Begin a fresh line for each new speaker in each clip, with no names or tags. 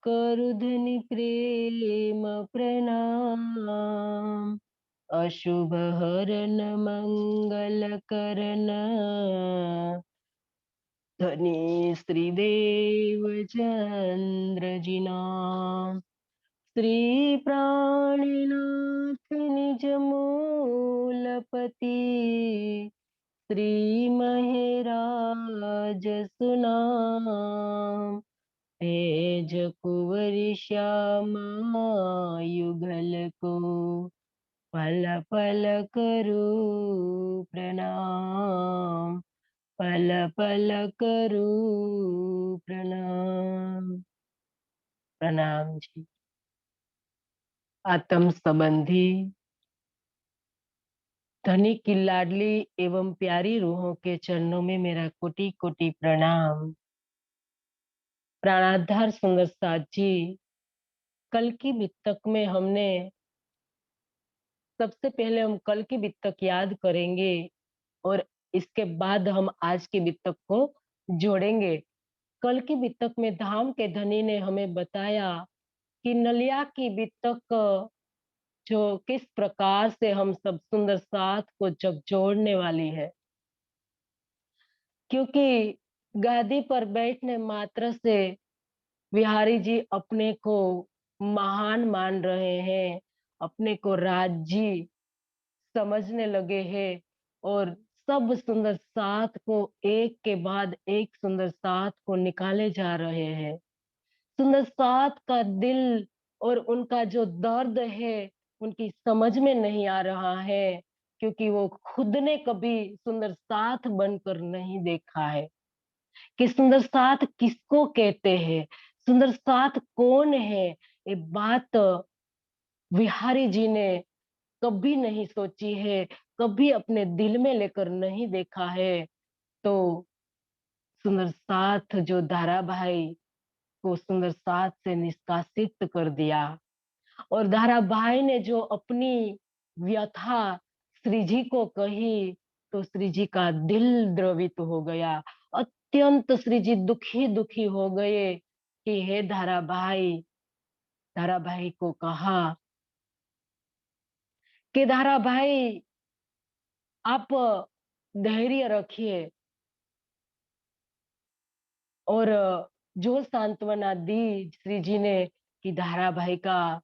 करु धनि प्रेम प्रणाम। अशुभ हरन मंगल करन, धनी श्रीदेव चंद्र जी नाम। श्री प्राणनाथ निज मूलपति, श्री महराज सुनाम। तेज कुंवर श्यामा युगल को, पल पल करू प्रणाम। पल पल करू प्रणाम। प्रणाम जी। आत्म संबंधी धनी की लाडली एवं प्यारी रूहों के चरणों में मेरा कोटि कोटि प्रणाम। प्राणाधार सुंदर साथ जी, कल की बित्तक में हमने सबसे पहले हम कल की बित्तक याद करेंगे और इसके बाद हम आज की बित्तक को जोड़ेंगे। कल की बित्तक में धाम के धनी ने हमें बताया कि नलिया की बित्तक जो किस प्रकार से हम सब सुंदर साथ को झकझोरने वाली है, क्योंकि गादी पर बैठने मात्र से बिहारी जी अपने को महान मान रहे हैं, अपने को राजी समझने लगे हैं और सब सुंदर साथ को एक के बाद एक सुंदर साथ को निकाले जा रहे हैं। सुंदर साथ का दिल और उनका जो दर्द है उनकी समझ में नहीं आ रहा है, क्योंकि वो खुद ने कभी सुंदर साथ बनकर नहीं देखा है कि सुंदर साथ किसको कहते हैं, सुंदर साथ कौन है। ये बात विहारी जी ने कभी नहीं सोची है, कभी अपने दिल में लेकर नहीं देखा है। तो सुंदर साथ जो धाराभाई को सुंदर साथ से निष्कासित कर दिया और धाराभाई ने जो अपनी व्यथा श्री जी को कही, तो श्री जी का दिल द्रवित हो गया। अत्यंत श्री जी दुखी दुखी हो गए कि हे धाराभाई। धाराभाई को कहा कि धाराभाई आप धैर्य रखिए, और जो सांत्वना दी श्री जी ने कि धाराभाई का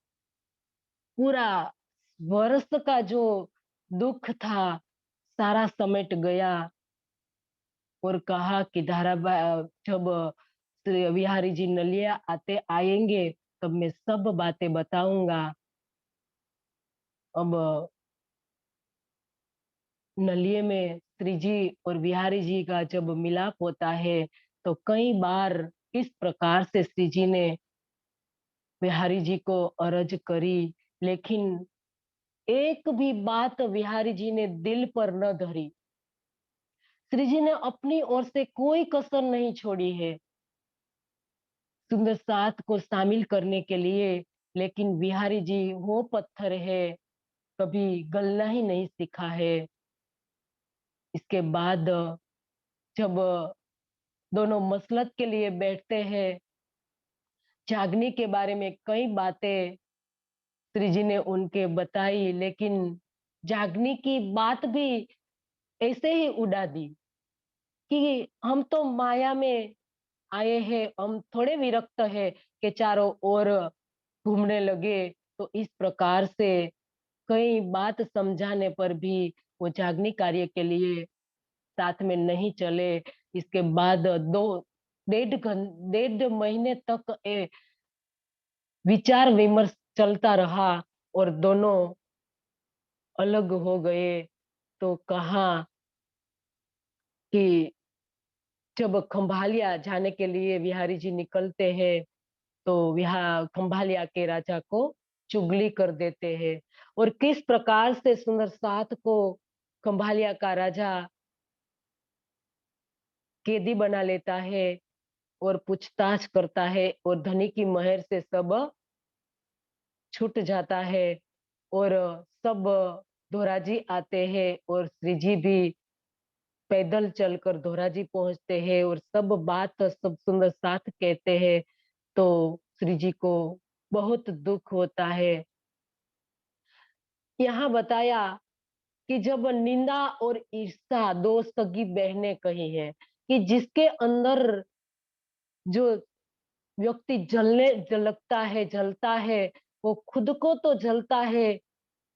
पूरा वर्ष का जो दुख था सारा समेट गया। और कहा कि धाराभाई जब श्री बिहारी जी नलिया आते आएंगे तब मैं सब बातें बताऊंगा। अब नलिये में श्री जी और बिहारी जी का जब मिलाप होता है तो कई बार इस प्रकार से श्री जी ने बिहारी जी को अर्ज करी, लेकिन एक भी बात बिहारी जी ने दिल पर न धरी। श्री जी ने अपनी ओर से कोई कसर नहीं छोड़ी है सुंदर साथ को शामिल करने के लिए, लेकिन बिहारी जी वो पत्थर है, कभी गलना ही नहीं सीखा है। इसके बाद जब दोनों मसलत के लिए बैठते हैं, जागने के बारे में कई बातें श्री जी ने उनके बताई, लेकिन जागने की बात भी ऐसे ही उड़ा दी कि हम तो माया में आए हैं, हम थोड़े विरक्त है कि चारों ओर घूमने लगे। तो इस प्रकार से कई बात समझाने पर भी वो जागनी कार्य के लिए साथ में नहीं चले। इसके बाद 1.5 महीने तक विचार विमर्श चलता रहा और दोनों अलग हो गए। तो कहा कि जब खंभालिया जाने के लिए बिहारी जी निकलते हैं तो विहार खंभालिया के राजा को चुगली कर देते हैं, और किस प्रकार से सुंदर साथ को खंभालिया का राजा कैदी बना लेता है और पूछताछ करता है और धनी की महर से सब छूट जाता है। और सब धोराजी आते हैं और श्री जी भी पैदल चलकर धोराजी पहुंचते हैं और सब बात सब सुंदर साथ कहते हैं। तो श्री जी को बहुत दुख होता है। यहाँ बताया कि जब निंदा और ईर्ष्या 2 सगी बहनें कही है कि जिसके अंदर जो व्यक्ति जलता है, जलता है, वो खुद को तो जलता है,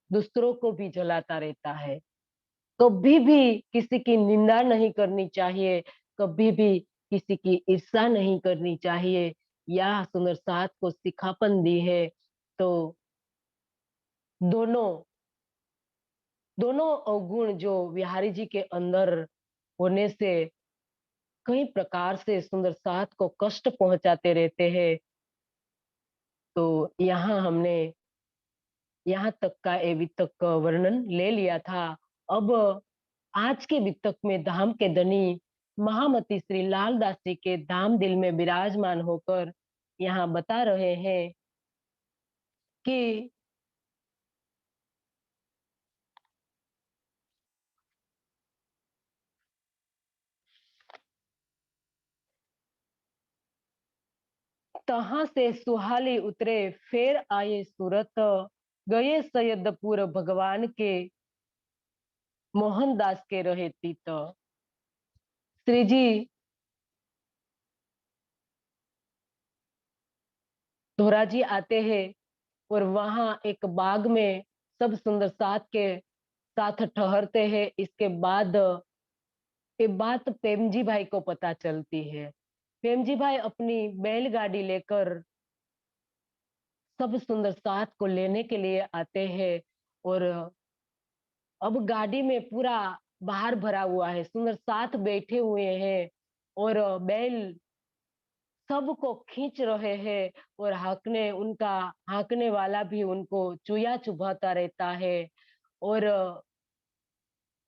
दूसरों को भी जलाता रहता है। कभी भी किसी की निंदा नहीं करनी चाहिए, कभी भी किसी की ईर्ष्या नहीं करनी चाहिए। यह सुंदर साथ को सिखापन दी है। तो दोनों दोनों अवगुण जो बिहारी जी के अंदर होने से कई प्रकार से सुंदर साथ को कष्ट पहुंचाते रहते हैं। तो यहाँ हमने यहाँ तक का ये वितक का वर्णन ले लिया था। अब आज के वितक में धाम के धनी महामती श्री लालदास जी के धाम दिल में विराजमान होकर यहाँ बता रहे हैं कि तहाँ से सुहाली उतरे फिर आए सूरत, गए सैयदपुर भगवान के मोहनदास के रहे तीत। श्री जी धोराजी आते हैं और वहां एक बाग में सब सुंदर साथ के साथ ठहरते हैं। इसके बाद ये बात प्रेमजी भाई को पता चलती है। प्रेमजी भाई अपनी बैलगाड़ी लेकर सब सुंदर साथ को लेने के लिए आते हैं और अब गाड़ी में पूरा बाहर भरा हुआ है, सुंदर साथ बैठे हुए हैं और बैल सबको खींच रहे हैं और हाँकने वाला भी उनको चूया चुभाता रहता है और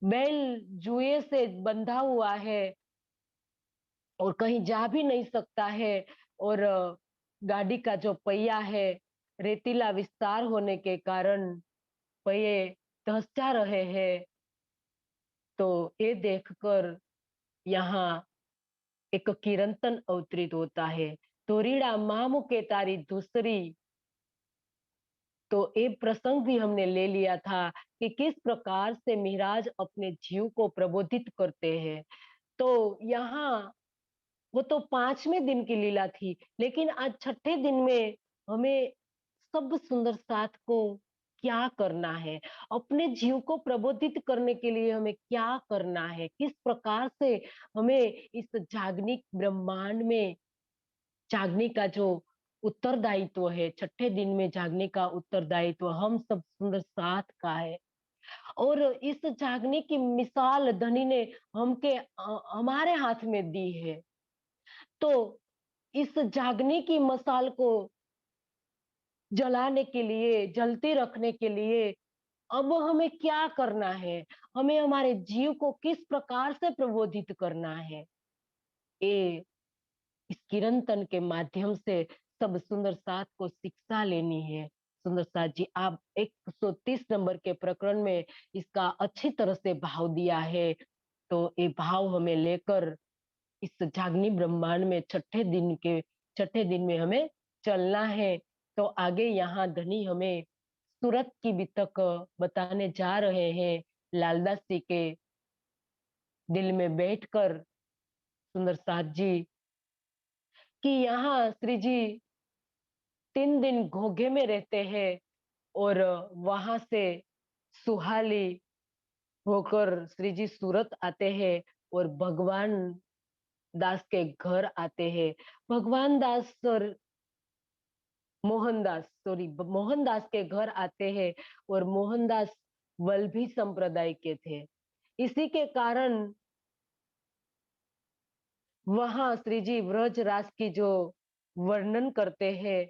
बैल जुए से बंधा हुआ है और कहीं जा भी नहीं सकता है और गाड़ी का जो पहिया है रेतीला विस्तार होने के कारण पहिए धंसा रहे हैं। तो ये देखकर यहाँ एक कीर्तन अवतरित होता है, तोरीड़ा मामू के तारी दूसरी। तो ये प्रसंग भी हमने ले लिया था कि किस प्रकार से मिहराज अपने जीव को प्रबोधित करते हैं। तो यहाँ वो तो 5वें दिन की लीला थी, लेकिन आज छठे दिन में हमें सब सुंदर साथ को क्या करना है, अपने जीव को प्रबोधित करने के लिए हमें क्या करना है, किस प्रकार से हमें इस जागनिक ब्रह्मांड में जागने का जो उत्तरदायित्व है, छठे दिन में जागने का उत्तरदायित्व हम सब सुंदर साथ का है। और इस जागने की मिसाल धनी ने हमारे हाथ में दी है। तो इस जागने की मसाल को जलाने के लिए, जलते रखने के लिए अब हमें क्या करना है, हमें हमारे जीव को किस प्रकार से प्रबोधित करना है, ये इस कीर्तन के माध्यम से सब सुंदर साथ को शिक्षा लेनी है। सुंदर साथ जी आप 130 नंबर के प्रकरण में इसका अच्छी तरह से भाव दिया है। तो ये भाव हमें लेकर इस जागनी ब्रह्मांड में छठे दिन में हमें चलना है। तो आगे यहाँ धनी हमें सूरत की बितक बताने जा रहे हैं। लालदास जी के दिल में बैठकर सुंदर साथ जी कि यहाँ श्री जी 3 दिन घोघे में रहते हैं और वहां से सुहाली होकर श्री जी सूरत आते हैं और भगवान दास के घर आते हैं। भगवान दास और मोहनदास के घर आते हैं और मोहनदास वल्लभी संप्रदाय के थे। इसी के कारण वहां श्री जी व्रज रास की जो वर्णन करते हैं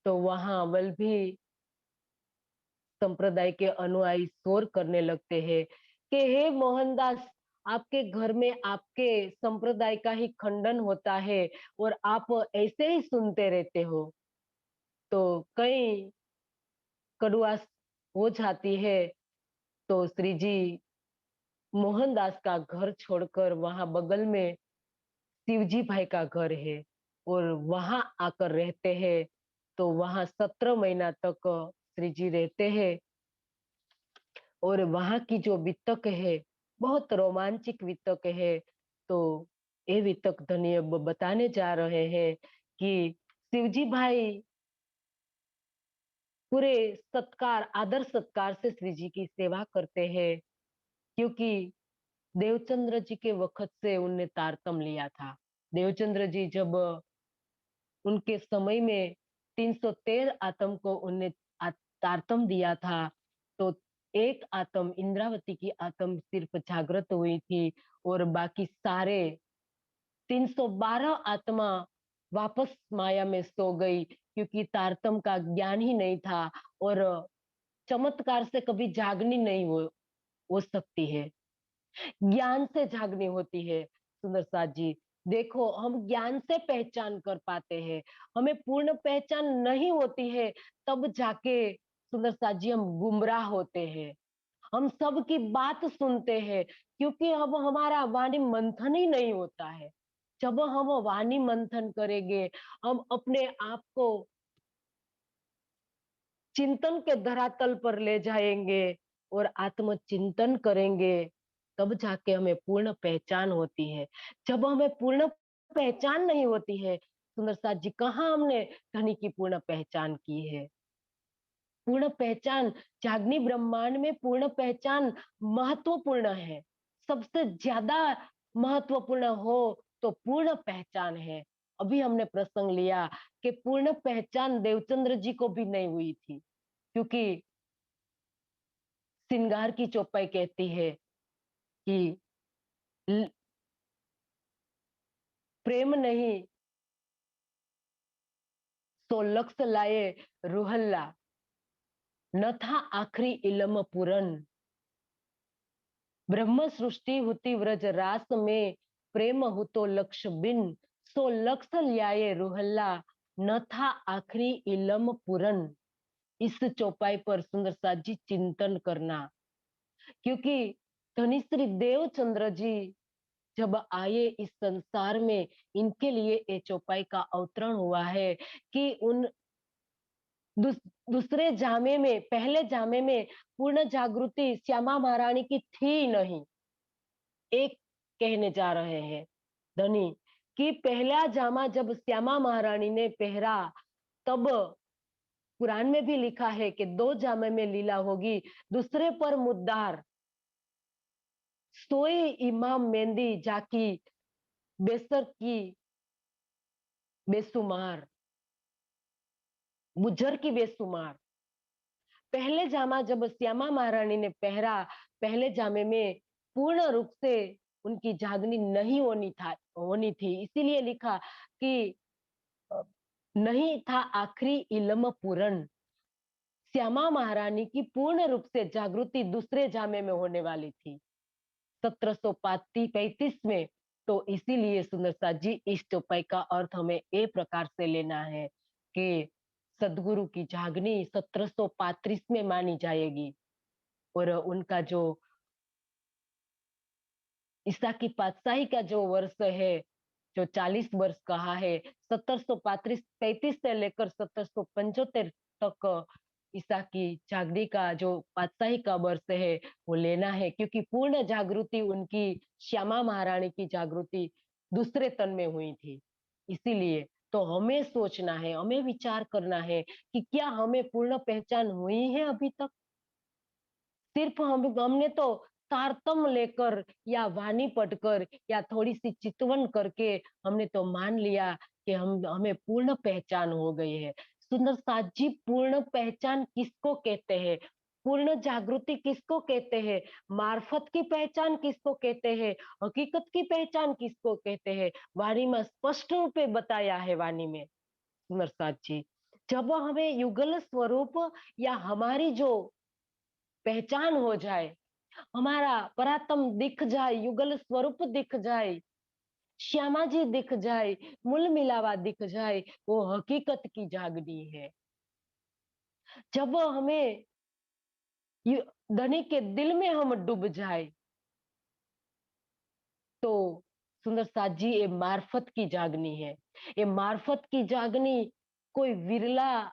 तो वहां वल्लभी संप्रदाय के अनुयायी शोर करने लगते हैं कि हे मोहनदास, आपके घर में आपके संप्रदाय का ही खंडन होता है और आप ऐसे ही सुनते रहते हो। तो कई कड़ुआस हो जाती है। तो श्री जी मोहनदास का घर छोड़कर वहां बगल में शिवजी भाई का घर है, और वहां आकर रहते हैं। तो वहां 17 महीना तक श्री जी रहते हैं और वहां की जो वितक है बहुत रोमांचक वितक है। तो ये वितक धनी अब बताने जा रहे हैं कि शिवजी भाई पूरे सत्कार आदर सत्कार से श्री जी की सेवा करते हैं, क्योंकि देवचंद्र जी के वक्त से उनने तारतम लिया था। देवचंद्र जी जब उनके समय में 313 आत्म को उनने तारतम दिया था, तो एक आत्म इंद्रावती की आत्म सिर्फ जागृत हुई थी और बाकी सारे 312 आत्मा वापस माया में सो गई, क्योंकि तारतम का ज्ञान ही नहीं था और चमत्कार से कभी जागनी नहीं हो सकती है, ज्ञान से जागनी होती है। सुंदर साथ जी, देखो हम ज्ञान से पहचान कर पाते हैं, हमें पूर्ण पहचान नहीं होती है, तब जाके सुंदर साथ जी हम गुमराह होते हैं। हम सबकी बात सुनते हैं, क्योंकि अब हमारा वाणी मंथन ही नहीं होता है। जब हम वाणी मंथन करेंगे, हम अपने आप को चिंतन के धरातल पर ले जाएंगे और आत्मचिंतन करेंगे, तब जाके हमें पूर्ण पहचान होती है। जब हमें पूर्ण पहचान नहीं होती है, सुंदर साथ जी, कहाँ हमने धनी की पूर्ण पहचान की है? पूर्ण पहचान, जागनी ब्रह्मांड में पूर्ण पहचान महत्वपूर्ण है। सबसे ज्यादा महत्वपूर्ण हो तो पूर्ण पहचान है। अभी हमने प्रसंग लिया कि पूर्ण पहचान देवचंद्र जी को भी नहीं हुई थी, क्योंकि श्रृंगार की चौपाई कहती है कि प्रेम नहीं सो लक्ष्य लाए रुहल्ला, न था आखिरी इलम पूरन। ब्रह्म सृष्टि होती व्रज रास में, प्रेम हो तो लक्ष्य बिन, सो लक्ष्य ल्याए रुहल्ला, न था आखिरी इलम पूरन। इस चौपाई पर सुंदर साथ जी चिंतन करना, क्योंकि धनीश्री देवचंद्र जी जब आए इस संसार में, इनके लिए ये चौपाई का अवतरण हुआ है कि उन दूसरे जामे में, पहले जामे में पूर्ण जागृति श्यामा महारानी की थी नहीं। एक कहने जा रहे हैं धनी कि पहला जामा जब श्यामा महारानी ने पहरा, तब कुरान में भी लिखा है कि 2 जामे में लीला होगी। दूसरे पर मुद्दार सोए इमाम मेहंदी जाकी बेसर की बेसुमार, बुझर की बेसुमार। पहले जामा जब श्यामा महारानी ने पहरा, पहले जामे में पूर्ण रूप से उनकी जागनी नहीं होनी थी, इसीलिए लिखा कि नहीं था आखिरी इल्म पूर्ण। श्यामा महारानी की पूर्ण रूप से जागृति दूसरे जामे में होने वाली थी 1735 में। तो इसीलिए सुंदर साथ जी, इस चौपाई का अर्थ हमें ए प्रकार से लेना है कि सदगुरु की जागनी 1735 में मानी जाएगी और उनका जो ईसा की पातशाही का जो वर्ष है, जो 40 वर्ष कहा है, 1735 से लेकर 1775 तक ईसा की जागृति का जो पातशाही का वर्ष है वो लेना है, क्योंकि पूर्ण जागृति उनकी श्यामा महारानी की जागृति दूसरे तन में हुई थी। इसीलिए तो हमें सोचना है, हमें विचार करना है कि क्या हमें पूर्ण पहचान हुई है अभी तक? सिर्फ हमने तो तारतम लेकर या वाणी पढ़कर या थोड़ी सी चितवन करके हमने तो मान लिया कि हमें पूर्ण पहचान हो गई है। सुंदर साथ जी, पूर्ण पहचान किसको कहते हैं? पूर्ण जागृति किसको कहते हैं? मार्फत की पहचान किसको कहते हैं? हकीकत की पहचान किसको कहते हैं? वाणी में स्पष्ट रूप से बताया है। वाणी में सुंदर साथ जी, जब हमें युगल स्वरूप या हमारी जो पहचान हो जाए, हमारा परात्म दिख जाए, युगल स्वरूप दिख जाए, श्यामा जी दिख जाए, मूल मिलावा दिख जाए, वो हकीकत की जागनी है। जब हमें धनी के दिल में हम डूब जाए, तो सुंदर साथ जी, ये मार्फत की जागनी है। ये मार्फत की जागनी कोई विरला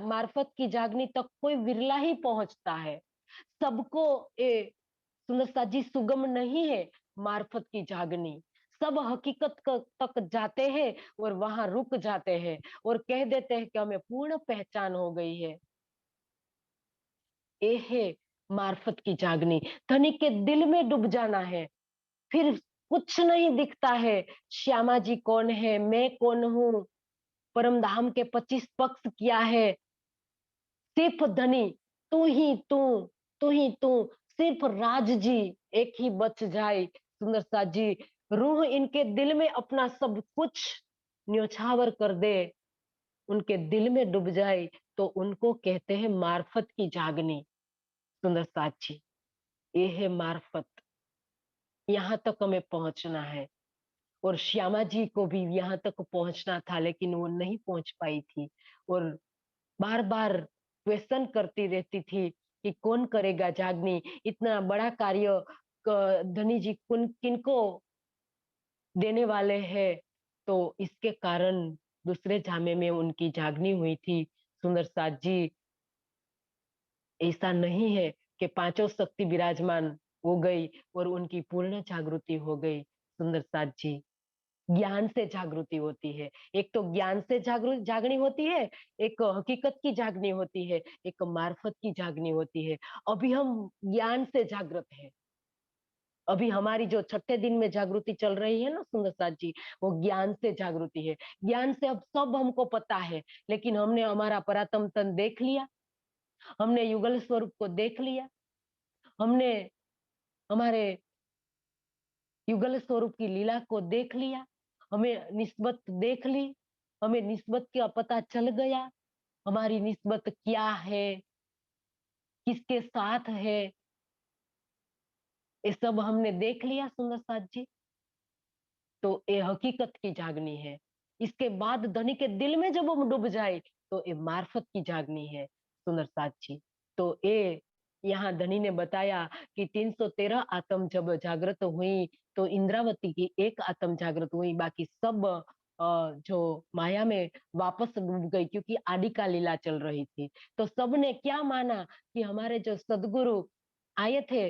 मार्फत की जागनी तक कोई विरला ही पहुंचता है। सबको ये सुंदर साथ जी सुगम नहीं है मार्फत की जागनी। सब हकीकत तक जाते हैं और वहां रुक जाते हैं और कह देते हैं कि हमें पूर्ण पहचान हो गई है। ये है मार्फत की जागनी। धनी के दिल में डूब जाना है, फिर कुछ नहीं दिखता है। श्यामा जी कौन है, मैं कौन हूँ, परम धाम के 25 पक्ष क्या है। सिर्फ धनी, तू ही तू, तू ही तू, सिर्फ राज जी एक ही बच जाए। सुंदर सा जी, रूह इनके दिल में अपना सब कुछ न्योछावर कर दे, उनके दिल में डूब जाए, तो उनको कहते हैं मार्फत की जागनी। सुंदर साथ जी, ये है मार्फत। यहाँ तक हमें पहुंचना है। और श्यामा जी को भी यहाँ तक पहुंचना था, लेकिन वो नहीं पहुंच पाई थी और बार बार क्वेश्चन करती रहती थी कि कौन करेगा जागनी, इतना बड़ा कार्य धनी जी किनको देने वाले हैं। तो इसके कारण दूसरे जामे में उनकी जागनी हुई थी। सुंदर साथ जी, ऐसा नहीं है कि पांचों शक्ति विराजमान हो गई और उनकी पूर्ण जागृति हो गई। सुंदर साथ जी, ज्ञान से जागृति होती है। एक तो ज्ञान से जागनी होती है, एक हकीकत की जागनी होती है, एक मार्फत की जागनी होती है। अभी हम ज्ञान से जागृत हैं। अभी हमारी जो छठे दिन में जागृति चल रही है ना सुंदर साथ जी, वो ज्ञान से जागृति है। ज्ञान से अब सब हमको पता है, लेकिन हमने हमारा परातम तन देख लिया, हमने युगल स्वरूप को देख लिया, हमने हमारे युगल स्वरूप की लीला को देख लिया, हमें निस्बत देख ली, हमें निस्बत का पता चल गया, हमारी निस्बत क्या है, किसके साथ है, ये सब हमने देख लिया सुंदर साथ जी। तो ये हकीकत की जागनी है। इसके बाद धनी के दिल में जब हम डूब जाए, तो ये मार्फत की जागनी है सुंदर साथ जी। तो ये यहाँ धनी ने बताया कि 313 आत्म जब जागृत हुई, तो इंद्रावती की एक आत्म जागृत हुई, बाकी सब जो माया में वापस डूब गई, क्योंकि आदि का लीला चल रही थी। तो सबने क्या माना कि हमारे जो सदगुरु आए थे,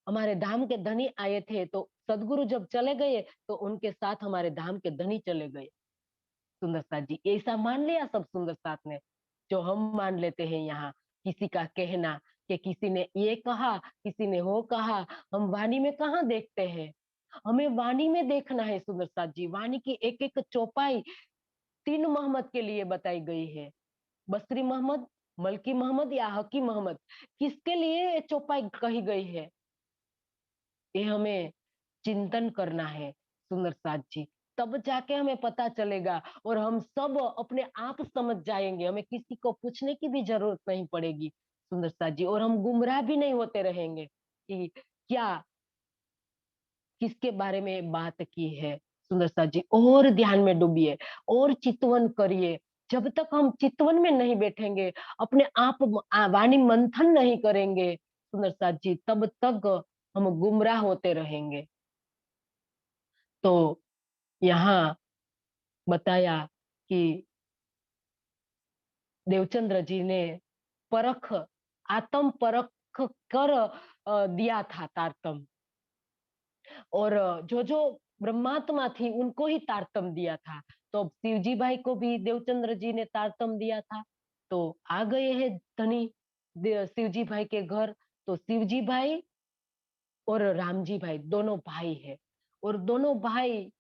हमारे धाम के धनी आए थे, तो सदगुरु जब चले गए तो उनके साथ हमारे धाम के धनी चले गए। सुंदर साथ जी, ऐसा मान लिया सब सुंदर साथ ने, जो हम मान लेते हैं यहाँ। किसी का कहना कि किसी ने ये कहा, किसी ने वो कहा, हम वाणी में कहाँ देखते हैं। हमें वाणी में देखना है सुंदर साथ जी। वाणी की एक एक चौपाई 3 मोहम्मद के लिए बताई गई है। बसरी मोहम्मद, मलकी मोहम्मद या हकी मोहम्मद, किसके लिए ये चौपाई कही गई है, ये हमें चिंतन करना है सुंदर साथ जी। तब जाके हमें पता चलेगा और हम सब अपने आप समझ जाएंगे, हमें किसी को पूछने की भी जरूरत नहीं पड़ेगी सुंदर साथ जी। और हम गुमराह भी नहीं होते रहेंगे कि क्या किसके बारे में बात की है। सुंदर साथ जी, और ध्यान में डूबिए और चितवन करिए। जब तक हम चितवन में नहीं बैठेंगे, अपने आप वाणी मंथन नहीं करेंगे सुंदर साथ जी, तब तक हम गुमराह होते रहेंगे। तो यहाँ बताया कि देवचंद्र जी ने परख, आत्म परख कर दिया था तारतम। और जो जो ब्रह्मात्मा थी उनको ही तारतम दिया था। तो अब शिवजी भाई को भी देवचंद्र जी ने तारतम दिया था। तो आ गए हैं धनी शिवजी भाई के घर। तो शिवजी भाई और रामजी भाई दोनों भाई है, और दोनों भाई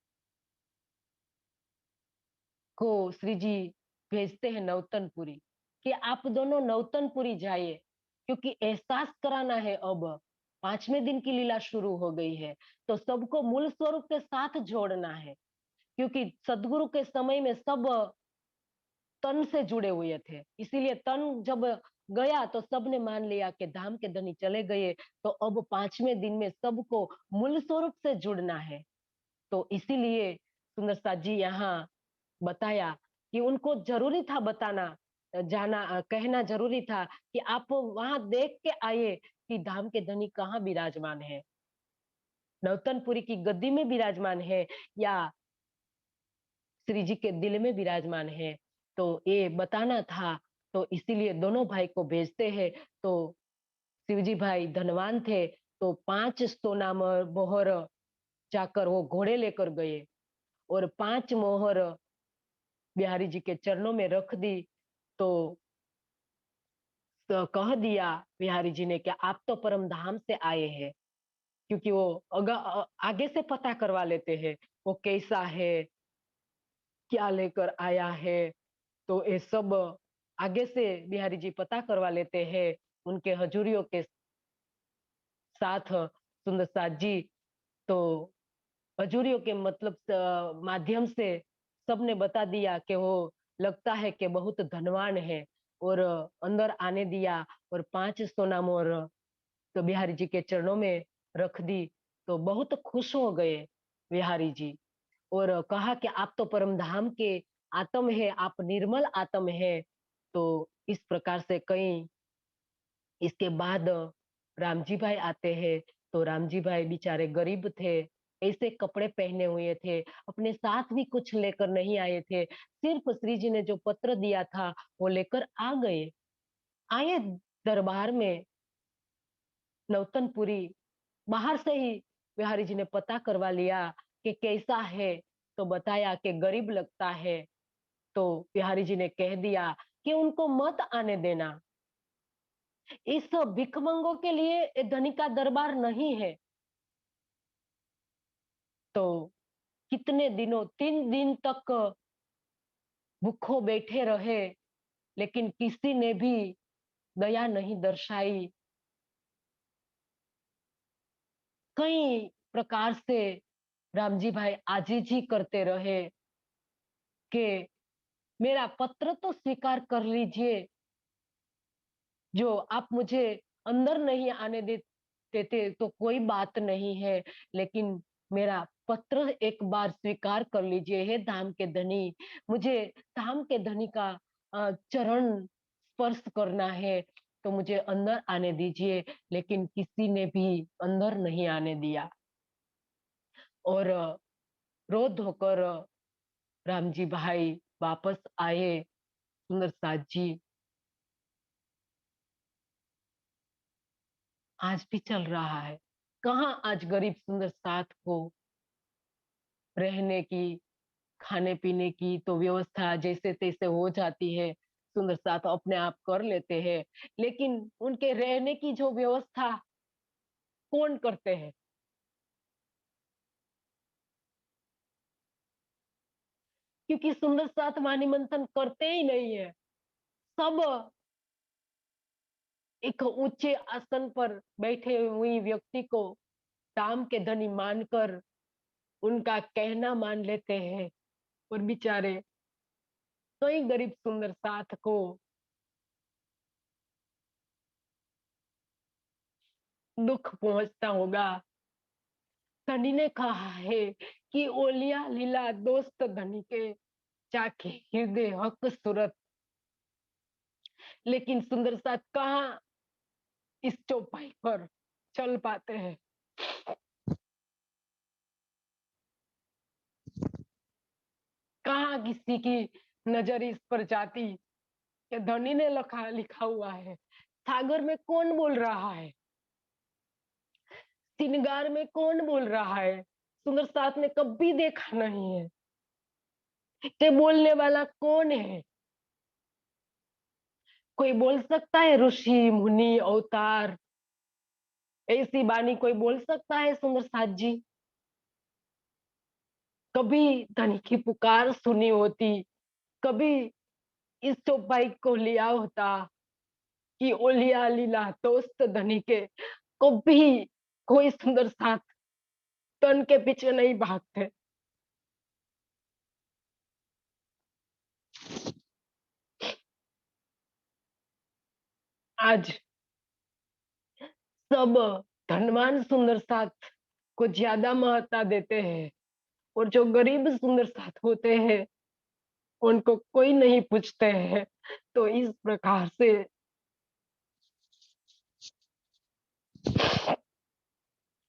को श्री जी भेजते हैं नौतनपुरी, कि आप दोनों नौतनपुरी जाइए, क्योंकि एहसास कराना है। अब 5वें दिन की लीला शुरू हो गई है, तो सबको मूल स्वरूप के साथ जोड़ना है। क्योंकि सदगुरु के समय में सब तन से जुड़े हुए थे, इसीलिए तन जब गया तो सबने मान लिया कि धाम के धनी चले गए, तो अब 5वें दिन में सबको मूल स्वरूप से जुड़ना है। तो इसीलिए सुंदर साथ जी यहाँ बताया कि उनको जरूरी था बताना, जाना, कहना जरूरी था कि आप वहां देख के आए कि धाम के धनी कहाँ विराजमान है। नौतनपुरी की गद्दी में विराजमान है या श्री जी के दिल में विराजमान है, तो ये बताना था। तो इसीलिए दोनों भाई को भेजते हैं। तो शिवजी भाई धनवान थे, तो 5 सोना मोहर जाकर वो घोड़े लेकर गए और 5 मोहर बिहारी जी के चरणों में रख दी। तो कह दिया बिहारी जी ने कि आप तो परम धाम से आए हैं, क्योंकि वो आगे से पता करवा लेते हैं वो कैसा है, क्या लेकर आया है। तो ये सब आगे से बिहारी जी पता करवा लेते हैं उनके हजूरियों के साथ, सुंदर साथ जी। तो हजूरियों के मतलब माध्यम से सबने बता दिया कि वो लगता है कि बहुत धनवान है, और अंदर आने दिया और 5 सोना मोहर तो बिहारी जी के चरणों में रख दी। तो बहुत खुश हो गए बिहारी जी, और कहा कि आप तो परम धाम के आत्म है, आप निर्मल आत्म है। तो इस प्रकार से कई इसके बाद राम जी भाई आते हैं। तो राम जी भाई बेचारे गरीब थे, ऐसे कपड़े पहने हुए थे, अपने साथ भी कुछ लेकर नहीं आए थे, सिर्फ श्री जी ने जो पत्र दिया था वो लेकर आ गए। आए दरबार में नौतनपुरी, बाहर से ही बिहारी जी ने पता करवा लिया कि कैसा है। तो बताया कि गरीब लगता है। तो बिहारी जी ने कह दिया कि उनको मत आने देना, इस भिखमंगों के लिए धनी का दरबार नहीं है। तो कितने दिनों, 3 दिन तक भूखों बैठे रहे, लेकिन किसी ने भी दया नहीं दर्शाई। कई प्रकार से रामजी भाई आजीजी करते रहे कि मेरा पत्र तो स्वीकार कर लीजिए, जो आप मुझे अंदर नहीं आने देते तो कोई बात नहीं है, लेकिन मेरा पत्र एक बार स्वीकार कर लीजिए। हे धाम के धनी, मुझे धाम के धनी का चरण स्पर्श करना है, तो मुझे अंदर आने दीजिए। लेकिन किसी ने भी अंदर नहीं आने दिया, और रो धोकर राम जी भाई वापस आए। सुंदर साथ जी आज भी चल रहा है। कहाँ आज गरीब सुंदर साथ को रहने की, खाने पीने की तो व्यवस्था जैसे तैसे हो जाती है, सुंदर साथ अपने आप कर लेते हैं, लेकिन उनके रहने की जो व्यवस्था कौन करते हैं? क्योंकि सुंदर साथ वाणी मंथन करते ही नहीं है। सब एक ऊंचे आसन पर बैठे हुई व्यक्ति को दाम के धनी मानकर उनका कहना मान लेते हैं, और बेचारे कई गरीब सुंदर साथ को दुख पहुंचता होगा। धनी ने कहा है कि ओलिया लीला दोस्त धनी के चाखे हृदय हक सूरत, लेकिन सुंदर साथ कहाँ इस चौपाई पर चल पाते हैं। कहाँ किसी की नजर इस पर जाती कि धनी ने लिखा हुआ है। सागर में कौन बोल रहा है, सिनगार में कौन बोल रहा है, सुंदर साथ ने कभी देखा नहीं है कि बोलने वाला कौन है। कोई बोल सकता है ऋषि मुनि अवतार, ऐसी बानी कोई बोल सकता है सुंदर साथ जी? कभी धनी की पुकार सुनी होती, कभी इस चौपाई को लिया होता कि ओलिया लीला दोस्त धनी के, कभी कोई सुंदर साथ तन के पीछे नहीं भागते। आज सब धनवान सुंदर साथ को ज्यादा महत्ता देते हैं, और जो गरीब सुंदर साथ होते हैं उनको कोई नहीं पूछते हैं। तो इस प्रकार से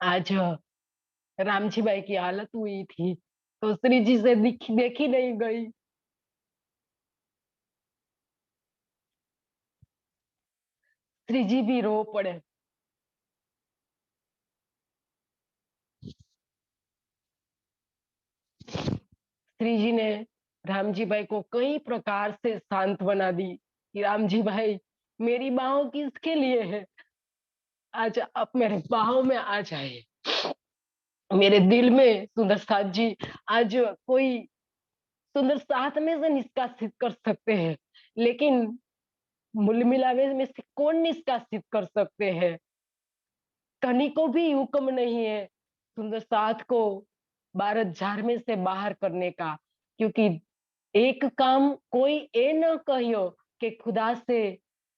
आज रामजी भाई की हालत हुई थी तो श्री जी से देखी नहीं गई। श्री जी भी रो पड़े। श्री जी ने राम जी भाई को कई प्रकार से सांत्वना दी कि राम जी भाई, मेरी बाहों किसके लिए है, आज आप मेरे बाहों में आ जाए। मेरे दिल में सुंदर साथ जी आज कोई सुंदर साथ में से निष्कासित कर सकते हैं, लेकिन मूल मिलावे में से कौन निष्कासित कर सकते हैं। कनी को भी हुक्म नहीं है सुंदर साथ को भारत झार में से बाहर करने का, क्योंकि एक काम कोई ए न कहियो कि खुदा से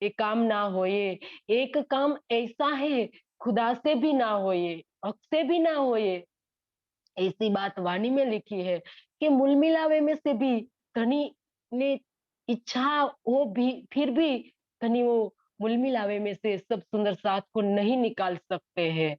ये काम ना होए। एक काम ऐसा है खुदा से भी ना होए, हक से भी ना होए। ऐसी बात वाणी में लिखी है कि मूल मिलावे में से भी धनी ने इच्छा हो भी फिर भी धनी वो मूल मिलावे में से सब सुंदर साथ को नहीं निकाल सकते हैं।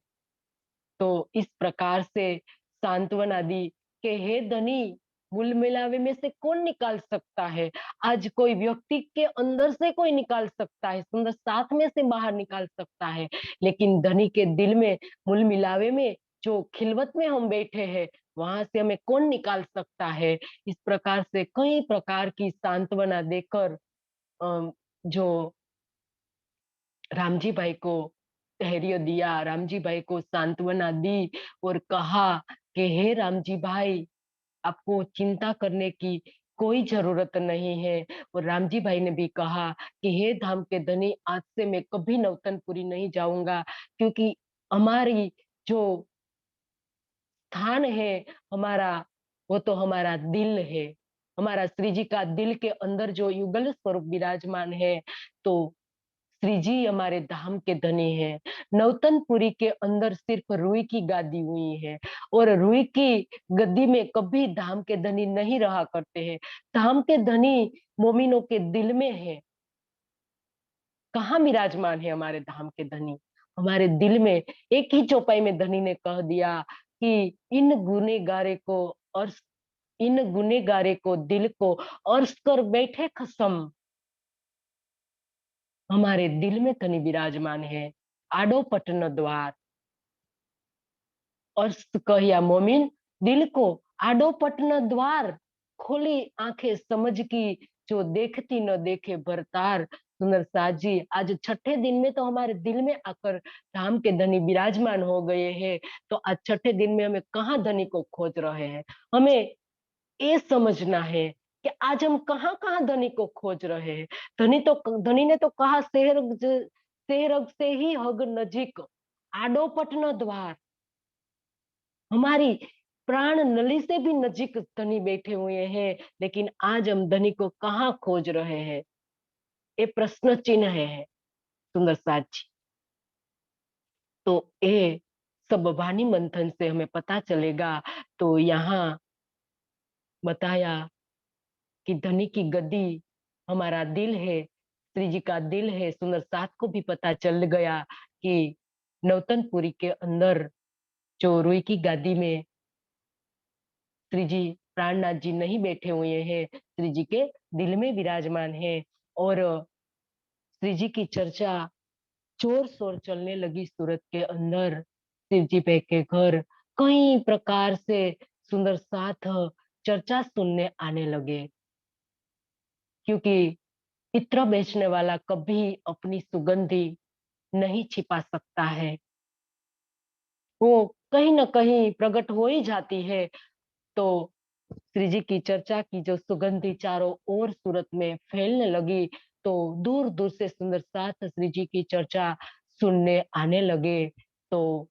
तो इस प्रकार से सांत्वना दी कि हे धनी, मूल मिलावे में से कौन निकाल सकता है। आज कोई व्यक्ति के अंदर से कोई निकाल सकता है, सुंदर साथ में से बाहर निकाल सकता है, लेकिन धनी के दिल में मूल मिलावे में जो खिलवत में हम बैठे हैं वहां से हमें कौन निकाल सकता है। इस प्रकार से कई प्रकार की सांत्वना देकर जो रामजी भाई को धैर्य दिया, रामजी भाई को सांत्वना दी और कहा कि हे रामजी भाई, आपको चिंता करने की कोई जरूरत नहीं है। और रामजी भाई ने भी कहा कि हे धाम के धनी, आज से मैं कभी नौतनपुरी नहीं जाऊंगा, क्योंकि हमारी जो स्थान है हमारा, वो तो हमारा दिल है। हमारा श्री जी का दिल के अंदर जो युगल स्वरूप विराजमान है, तो श्री जी हमारे धाम के धनी है। नौतनपुरी के अंदर सिर्फ रूई की गादी हुई है, और रूई की गद्दी में कभी धाम के धनी नहीं रहा करते हैं। धाम के धनी मोमिनों के दिल में है। कहाँ विराजमान है हमारे धाम के धनी? हमारे दिल में। एक ही चौपाई में धनी ने कह दिया कि इन गुनेगारे को और इन गुनेगारे को दिल को अर्श कर बैठे खसम। हमारे दिल में धनी विराजमान है। आडो पटन द्वार और कहिया मोमिन, दिल को आडो पटन द्वार, खोली आंखें समझ की, जो देखती न देखे भरतार। सुंदर साथ जी आज छठे दिन में तो हमारे दिल में आकर धाम के धनी विराजमान हो गए हैं। तो आज छठे दिन में हमें कहाँ धनी को खोज रहे हैं? हमें ये समझना है कि आज हम कहाँ कहाँ धनी को खोज रहे हैं। धनी ने तो कहा शहर से ही हग नजीक, आडो पटन द्वार। हमारी प्राण नली से भी नजीक धनी बैठे हुए हैं, लेकिन आज हम धनी को कहाँ खोज रहे हैं? ये प्रश्न चिन्ह है सुंदर साथ जी। तो ये सब वाणी मंथन से हमें पता चलेगा। तो यहाँ बताया कि धनी की गद्दी हमारा दिल है, श्री जी का दिल है। सुंदर साथ को भी पता चल गया कि नौतनपुरी के अंदर जो रुई की गादी में श्री जी प्राणनाथ जी नहीं बैठे हुए हैं, श्री जी के दिल में विराजमान है। और श्री जी की चर्चा जोर शोर चलने लगी सूरत के अंदर। शिव जी पे के घर कई प्रकार से सुंदर साथ चर्चा सुनने आने लगे, क्योंकि इत्र बेचने वाला कभी अपनी सुगंधी नहीं छिपा सकता है। वो कहीं ना कहीं प्रकट हो ही जाती है। तो श्री जी की चर्चा की जो सुगंधी चारों ओर सूरत में फैलने लगी, तो दूर दूर से सुंदर साथ श्री जी की चर्चा सुनने आने लगे। तो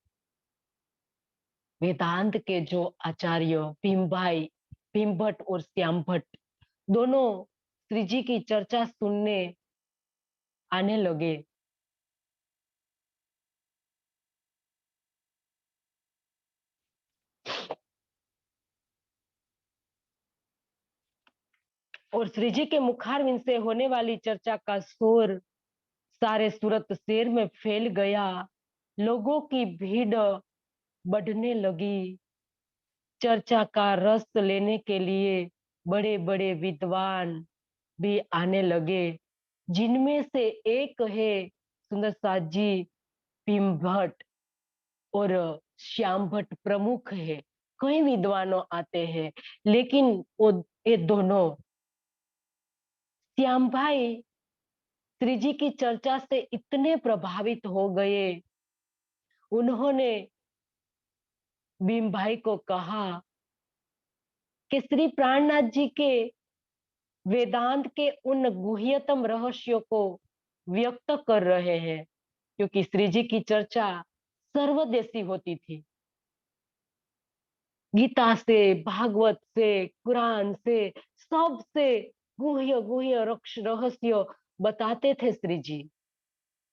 वेदांत के जो आचार्य भीम भट्ट और श्याम भट्ट दोनों श्री जी की चर्चा सुनने आने लगे। और श्री जी के मुखारविंद से होने वाली चर्चा का शोर सारे सूरत शहर में फैल गया। लोगों की भीड़ बढ़ने लगी। चर्चा का रस लेने के लिए बड़े बड़े विद्वान भी आने लगे, जिनमें से एक है सुंदर साथ जी भीम भट्ट और श्याम भट्ट प्रमुख है। कई विद्वानों आते हैं, लेकिन वो ये दोनों श्याम भाई श्री जी की चर्चा से इतने प्रभावित हो गए, उन्होंने भीम भाई को कहा कि श्री प्राणनाथ जी के वेदांत के उन गुह्यतम रहस्यों को व्यक्त कर रहे हैं, क्योंकि श्री जी की चर्चा सर्वदेशी होती थी। गीता से, भागवत से, कुरान से, सबसे गुह्य गुह्य रहस्य बताते थे श्री जी।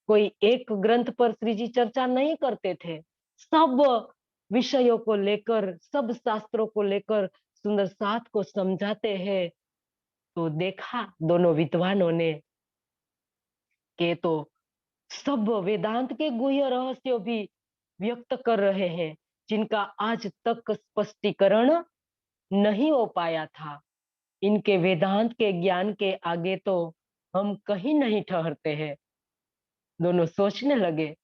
कोई एक ग्रंथ पर श्री जी चर्चा नहीं करते थे, सब विषयों को लेकर, सब शास्त्रों को लेकर सुंदर साथ को समझाते हैं। तो देखा दोनों विद्वानों ने के तो सब वेदांत के गुह्य रहस्य भी व्यक्त कर रहे हैं, जिनका आज तक स्पष्टीकरण नहीं हो पाया था। इनके वेदांत के ज्ञान के आगे तो हम कहीं नहीं ठहरते हैं। दोनों सोचने लगे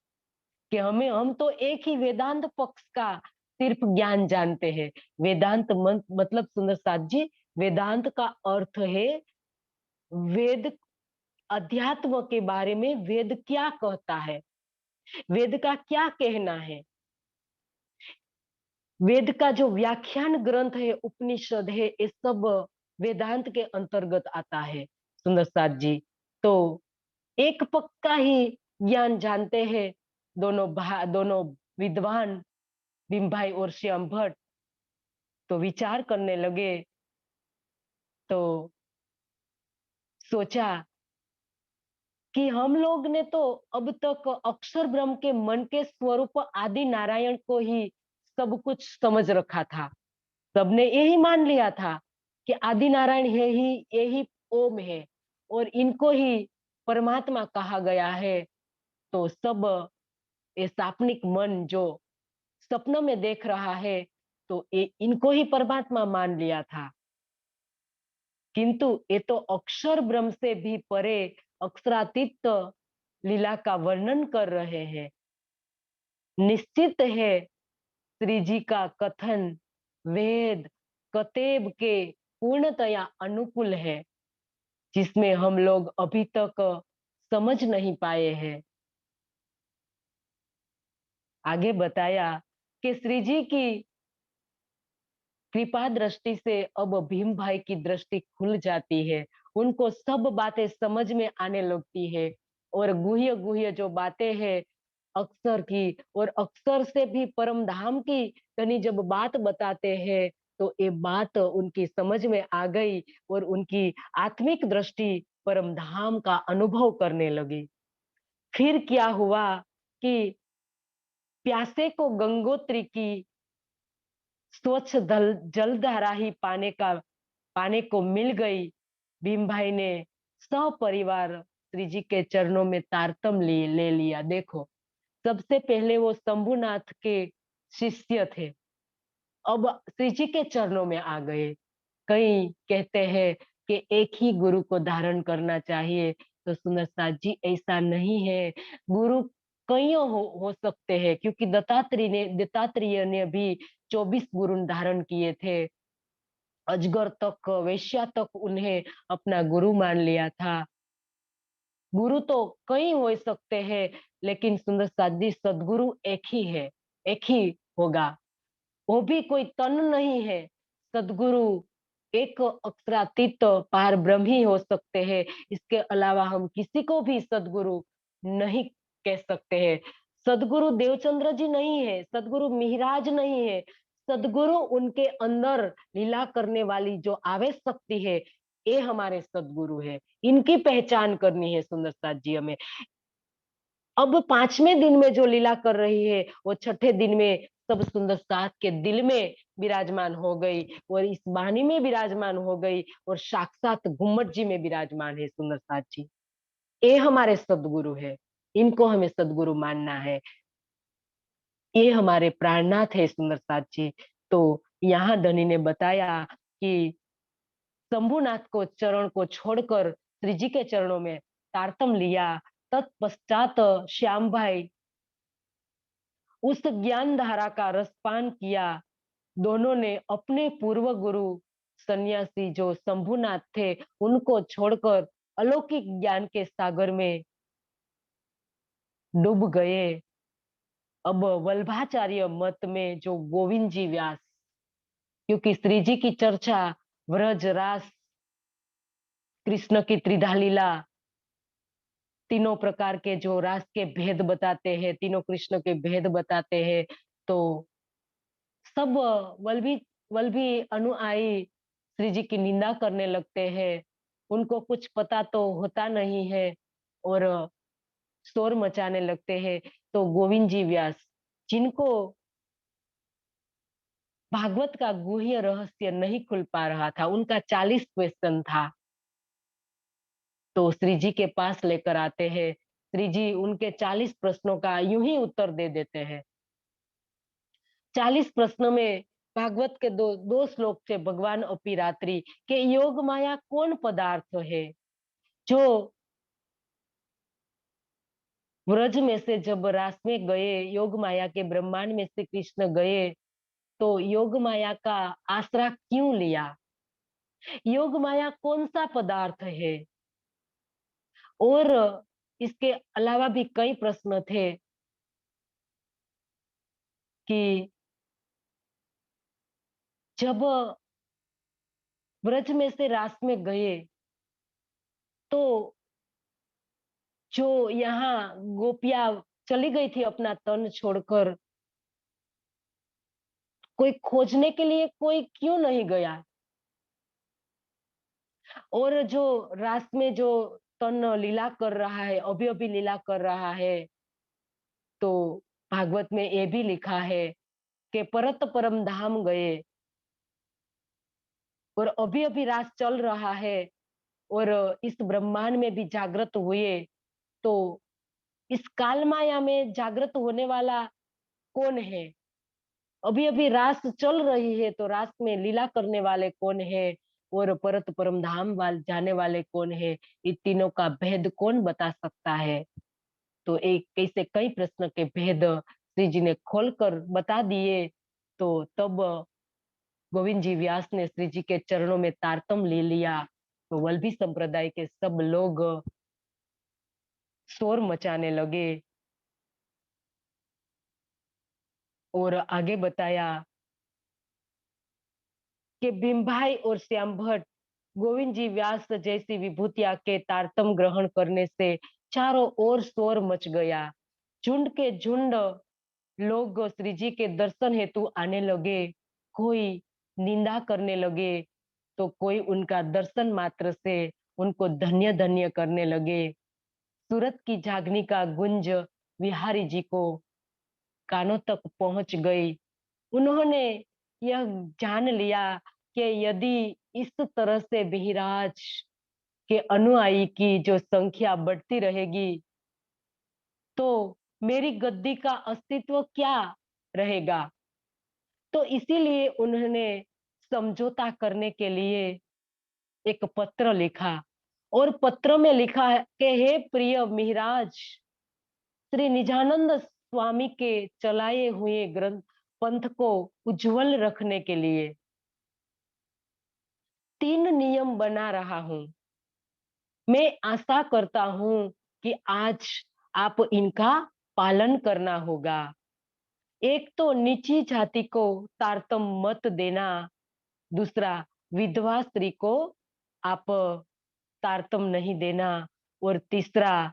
कि हम तो एक ही वेदांत पक्ष का सिर्फ ज्ञान जानते हैं। वेदांत मतलब सुंदर साथ जी, वेदांत का अर्थ है वेद, अध्यात्म के बारे में वेद क्या कहता है, वेद का क्या कहना है। वेद का जो व्याख्यान ग्रंथ है, उपनिषद है, ये सब वेदांत के अंतर्गत आता है सुंदर साथ जी। तो एक पक्ष का ही ज्ञान जानते हैं दोनों विद्वान भीम भाई और श्याम भट्ट। तो विचार करने लगे, तो सोचा कि हम लोग ने तो अब तक अक्षर ब्रह्म के मन के स्वरूप आदि नारायण को ही सब कुछ समझ रखा था। सबने यही मान लिया था कि आदि नारायण यही ओम है और इनको ही परमात्मा कहा गया है। तो सब ये सापनिक मन जो सपनों में देख रहा है, तो ये इनको ही परमात्मा मान लिया था। किंतु ये तो अक्षर ब्रह्म से भी परे अक्षरातीत लीला का वर्णन कर रहे हैं। निश्चित है श्री जी का कथन वेद कतेब के पूर्णतया अनुकूल है, जिसमें हम लोग अभी तक समझ नहीं पाए हैं। आगे बताया कि श्री जी की कृपा दृष्टि से अब भीम भाई की दृष्टि खुल जाती है, उनको सब बातें समझ में आने लगती है। और गुह्य गुह्य जो बातें हैं अक्षर की, और अक्षर से भी परम धाम की कनी जब बात बताते हैं, तो ये बात उनकी समझ में आ गई और उनकी आत्मिक दृष्टि परम धाम का अनुभव करने लगी। फिर क्या हुआ कि प्यासे को गंगोत्री की स्वच्छ जलधारा ही पाने को मिल गई। भीम भाई ने सपरिवार श्री जी के चरणों में तारतम ले लिया। देखो, सबसे पहले वो शंभुनाथ के शिष्य थे, अब श्री जी के चरणों में आ गए। कई कहते हैं कि एक ही गुरु को धारण करना चाहिए, तो सुंदर साथ जी ऐसा नहीं है। गुरु कईयों हो सकते हैं, क्योंकि दत्तात्रेय ने भी 24 गुरु धारण किए थे। अजगर तक, वेश्या तक उन्हें अपना गुरु मान लिया था। गुरु तो कई हो सकते हैं, लेकिन सुंदर साथ जी सदगुरु एक ही है, एक ही होगा। वो भी कोई तन नहीं है। सदगुरु एक अक्षरातीत पार ब्रह्म ही हो सकते हैं। इसके अलावा हम किसी को भी सदगुरु नहीं कह सकते हैं। सदगुरु देवचंद्र जी नहीं है, सदगुरु मिहिराज नहीं है। सदगुरु उनके अंदर लीला करने वाली जो आवेश शक्ति है, ये हमारे सदगुरु है। इनकी पहचान करनी है सुंदर साथ जी हमें। अब 5वें दिन में जो लीला कर रही है, वो छठे दिन में सब सुंदर साथ के दिल में विराजमान हो गई, और इस वाणी में विराजमान हो गई, और साक्षात घुम्मट जी में विराजमान है सुंदर साथ जी। ये हमारे सदगुरु है, इनको हमें सदगुरु मानना है। ये हमारे प्राणनाथ है सुंदर साथ जी। तो यहाँ धनी ने बताया कि शंभुनाथ को चरण को छोड़कर श्री जी के चरणों में तारतम लिया। तत्पश्चात श्याम भाई उस ज्ञान धारा का रसपान किया। दोनों ने अपने पूर्व गुरु सन्यासी जो शंभुनाथ थे उनको छोड़कर अलौकिक ज्ञान के सागर में डूब गए। अब वल्भाचार्य मत में जो गोविंद जी व्यास, क्योंकि श्री जी की चर्चा व्रज रास कृष्ण की त्रिधा लीला तीनों प्रकार के जो रास के भेद बताते हैं, तीनों कृष्ण के भेद बताते हैं, तो सब वल्भी वल्भी अनुयायी श्री जी की निंदा करने लगते हैं। उनको कुछ पता तो होता नहीं है और शोर मचाने लगते हैं। तो गोविंद जी व्यास, जिनको भागवत का गुह्य रहस्य नहीं खुल पा रहा था, उनका 40 क्वेश्चन था, तो श्री जी के पास लेकर आते हैं। श्री जी उनके 40 प्रश्नों का यूं ही उत्तर दे देते हैं। 40 प्रश्नों में भागवत के दो दो श्लोक से भगवान अपीरात्रि के योग माया कौन पदार्थ है, जो व्रज में से जब रास में गए, योग माया के ब्रह्मांड में से कृष्ण गए, तो योग माया का आसरा क्यों लिया, योग माया कौन सा पदार्थ है। और इसके अलावा भी कई प्रश्न थे कि जब ब्रज में से रास में गए, तो जो यहाँ गोपियां चली गई थी अपना तन छोड़कर, कोई खोजने के लिए कोई क्यों नहीं गया। और जो रास में जो तन लीला कर रहा है, अभी अभी लीला कर रहा है, तो भागवत में ये भी लिखा है कि परत परम धाम गए और अभी अभी रास चल रहा है और इस ब्रह्मांड में भी जागृत हुए। तो इस काल माया में जागृत होने वाला कौन है, अभी अभी रास चल रही है तो रास में लीला करने वाले कौन है, और परत परम धाम जाने वाले कौन है, इन तीनों का भेद कौन बता सकता है। तो एक कैसे कई प्रश्न के भेद श्री जी ने खोलकर बता दिए। तो तब गोविंद जी व्यास ने श्री जी के चरणों में तारतम ले लिया। तो वल्लभी संप्रदाय के सब लोग शोर मचाने लगे और आगे बताया कि भीमभाई और श्याम भट्ट गोविंद जी व्यास जैसी विभूतिया के तारतम ग्रहण करने से चारों ओर शोर मच गया। झुंड के झुंड लोग श्री जी के दर्शन हेतु आने लगे। कोई निंदा करने लगे तो कोई उनका दर्शन मात्र से उनको धन्य धन्य करने लगे। सूरत की झागनी का गुंज बिहारी जी को कानों तक पहुंच गई। उन्होंने यह जान लिया कि यदि इस तरह से बहिराज के अनुयायी की जो संख्या बढ़ती रहेगी, तो मेरी गद्दी का अस्तित्व क्या रहेगा। तो इसीलिए उन्होंने समझौता करने के लिए एक पत्र लिखा और पत्र में लिखा है कि हे प्रिय मिहिराज, श्री निजानंद स्वामी के चलाए हुए ग्रंथ पंथ को उज्जवल रखने के लिए 3 नियम बना रहा हूं। मैं आशा करता हूं कि आज आप इनका पालन करना होगा। एक तो नीची जाति को तारतम मत देना, दूसरा विधवा स्त्री को आप तारतम नहीं देना, और तीसरा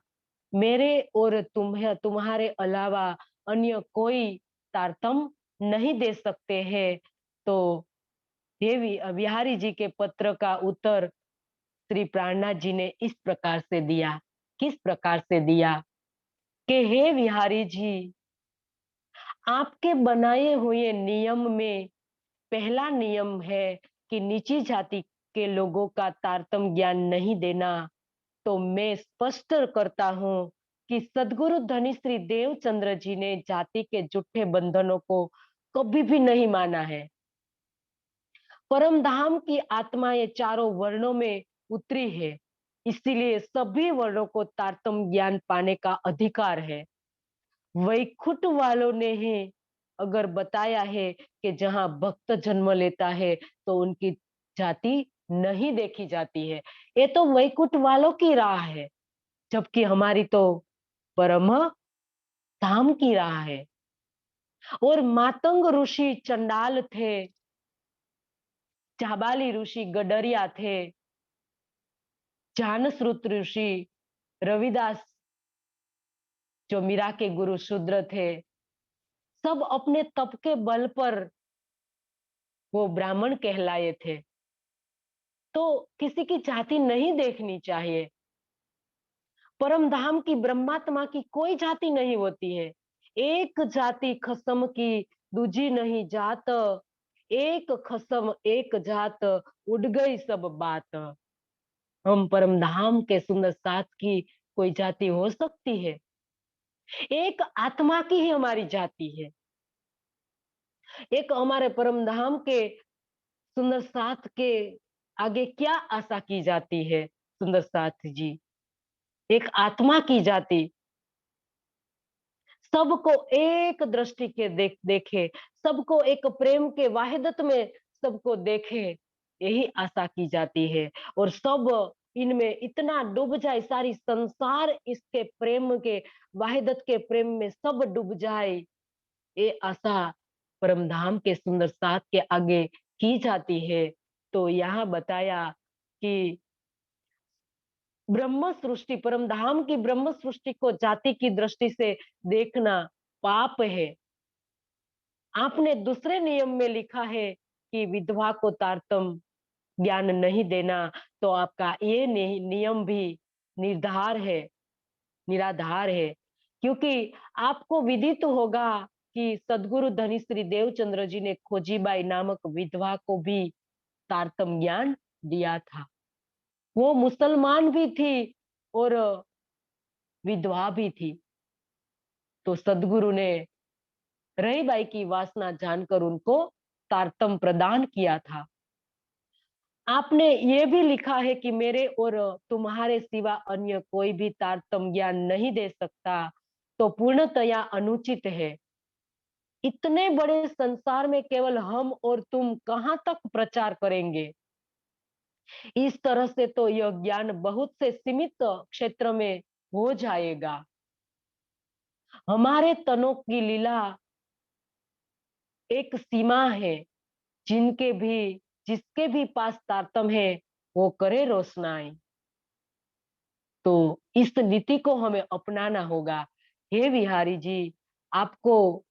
मेरे और तुम्हारे अलावा अन्य कोई तारतम नहीं दे सकते हैं। तो देवी बिहारी जी के पत्र का उत्तर श्री प्राणनाथ जी ने इस प्रकार से दिया। किस प्रकार से दिया कि हे बिहारी जी, आपके बनाए हुए नियम में पहला नियम है कि नीची जाति के लोगों का तारतम ज्ञान नहीं देना। तो मैं स्पष्ट करता हूं कि सद्गुरु धनी श्री देवचंद्र जी ने जाति के झूठे बंधनों को कभी भी नहीं माना है। परम धाम की आत्मा ये चारों वर्णों में उतरी है, इसीलिए सभी वर्णों को तारतम्य ज्ञान पाने का अधिकार है। वैकुंठ वालों ने ही अगर बताया है कि जहां भक्त जन्म लेता है तो उनकी जाति नहीं देखी जाती है, ये तो वैकुंठ वालों की राह है, जबकि हमारी तो परम धाम की राह है। और मातंग ऋषि चंडाल थे, जाबाली ऋषि गडरिया थे, जानश्रुत ऋषि रविदास जो मीरा के गुरु शूद्र थे, सब अपने तप के बल पर वो ब्राह्मण कहलाए थे। तो किसी की जाति नहीं देखनी चाहिए। परम धाम की ब्रह्मात्मा की कोई जाति नहीं होती है। एक जाति खसम की दूजी नहीं जात, एक खसम एक जात उड़ गई सब बात। हम परम धाम के सुंदर साथ की कोई जाति हो सकती है? एक आत्मा की ही हमारी जाति है। एक हमारे परम धाम के सुंदर साथ के आगे क्या आशा की जाती है सुंदर साथ जी? एक आत्मा की जाति सबको एक दृष्टि के देखे, सबको एक प्रेम के वाहिदत में सबको देखे, यही आशा की जाती है। और सब इनमें इतना डूब जाए, सारी संसार इसके प्रेम के वाहिदत के प्रेम में सब डूब जाए, ये आशा परम धाम के सुंदर साथ के आगे की जाती है। तो यहाँ बताया कि ब्रह्म सृष्टि, परम धाम की ब्रह्म सृष्टि को जाति की दृष्टि से देखना पाप है। आपने दूसरे नियम में लिखा है कि विधवा को तारतम ज्ञान नहीं देना, तो आपका ये नियम भी निर्धार है, निराधार है, क्योंकि आपको विदित होगा कि सदगुरु धनी श्री देवचंद्र जी ने खोजीबाई नामक विधवा को भी तारतम ज्ञान दिया था। वो मुसलमान भी थी और विधवा भी थी। तो सदगुरु ने रहीबाई की वासना जानकर उनको तारतम प्रदान किया था। आपने ये भी लिखा है कि मेरे और तुम्हारे सिवा अन्य कोई भी तारतम ज्ञान नहीं दे सकता, तो पूर्णतया अनुचित है। इतने बड़े संसार में केवल हम और तुम कहाँ तक प्रचार करेंगे? इस तरह से तो यह ज्ञान बहुत से सीमित क्षेत्र में हो जाएगा। हमारे तनों की लीला एक सीमा है, जिनके भी जिसके भी पास तारतम है वो करे रोशनाई। तो इस नीति को हमें अपनाना होगा। हे बिहारी जी, आपको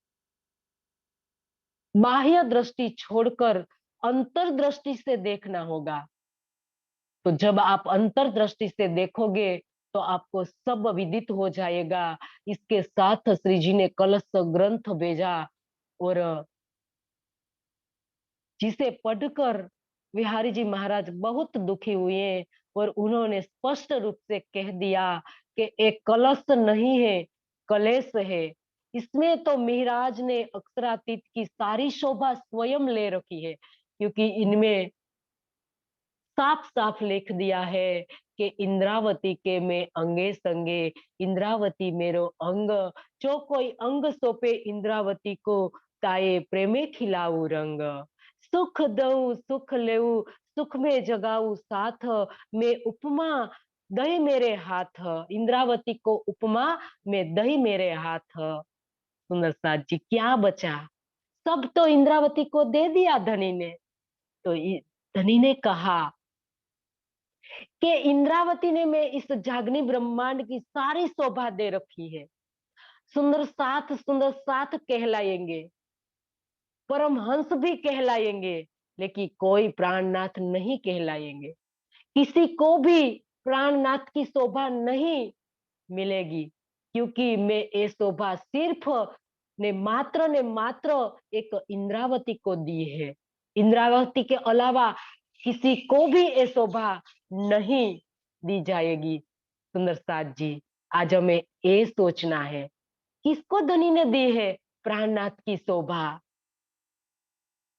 बाह्य दृष्टि छोड़कर अंतर्दृष्टि से देखना होगा। तो जब आप अंतर्दृष्टि से देखोगे तो आपको सब विदित हो जाएगा। इसके साथ श्री जी ने कलश ग्रंथ भेजा, और जिसे पढ़कर बिहारी जी महाराज बहुत दुखी हुए, और उन्होंने स्पष्ट रूप से कह दिया कि एक कलश नहीं है, कलेश है। इसमें तो महाराज ने अक्षरातीत की सारी शोभा स्वयं ले रखी है, क्योंकि इनमें साफ साफ लिख दिया है कि इंद्रावती के में अंगे संगे, इंद्रावती मेरो अंग, जो कोई अंग सौंपे इंद्रावती को, ताए प्रेमे खिलाऊ रंग। सुख दऊ सुख लेऊ, सुख में जगाऊ साथ, में उपमा दही मेरे हाथ, इंद्रावती को उपमा में दही मेरे हाथ। सुंदर साथ जी, क्या बचा? सब तो इंद्रावती को दे दिया धनी ने। तो धनी ने कहा कि इंद्रावती ने मैं इस जागनी ब्रह्मांड की सारी शोभा दे रखी है। सुंदर साथ कहलाएंगे, परमहंस भी कहलाएंगे, लेकिन कोई प्राणनाथ नहीं कहलाएंगे। किसी को भी प्राणनाथ की शोभा नहीं मिलेगी, क्योंकि मैं ये शोभा सिर्फ ने मात्र एक इंद्रावती को दी है। इंद्रावती के अलावा किसी को भी ये शोभा नहीं दी जाएगी। सुंदर साथ जी, आज हमें ये सोचना है, किसको धनी ने दी है प्राणनाथ की शोभा?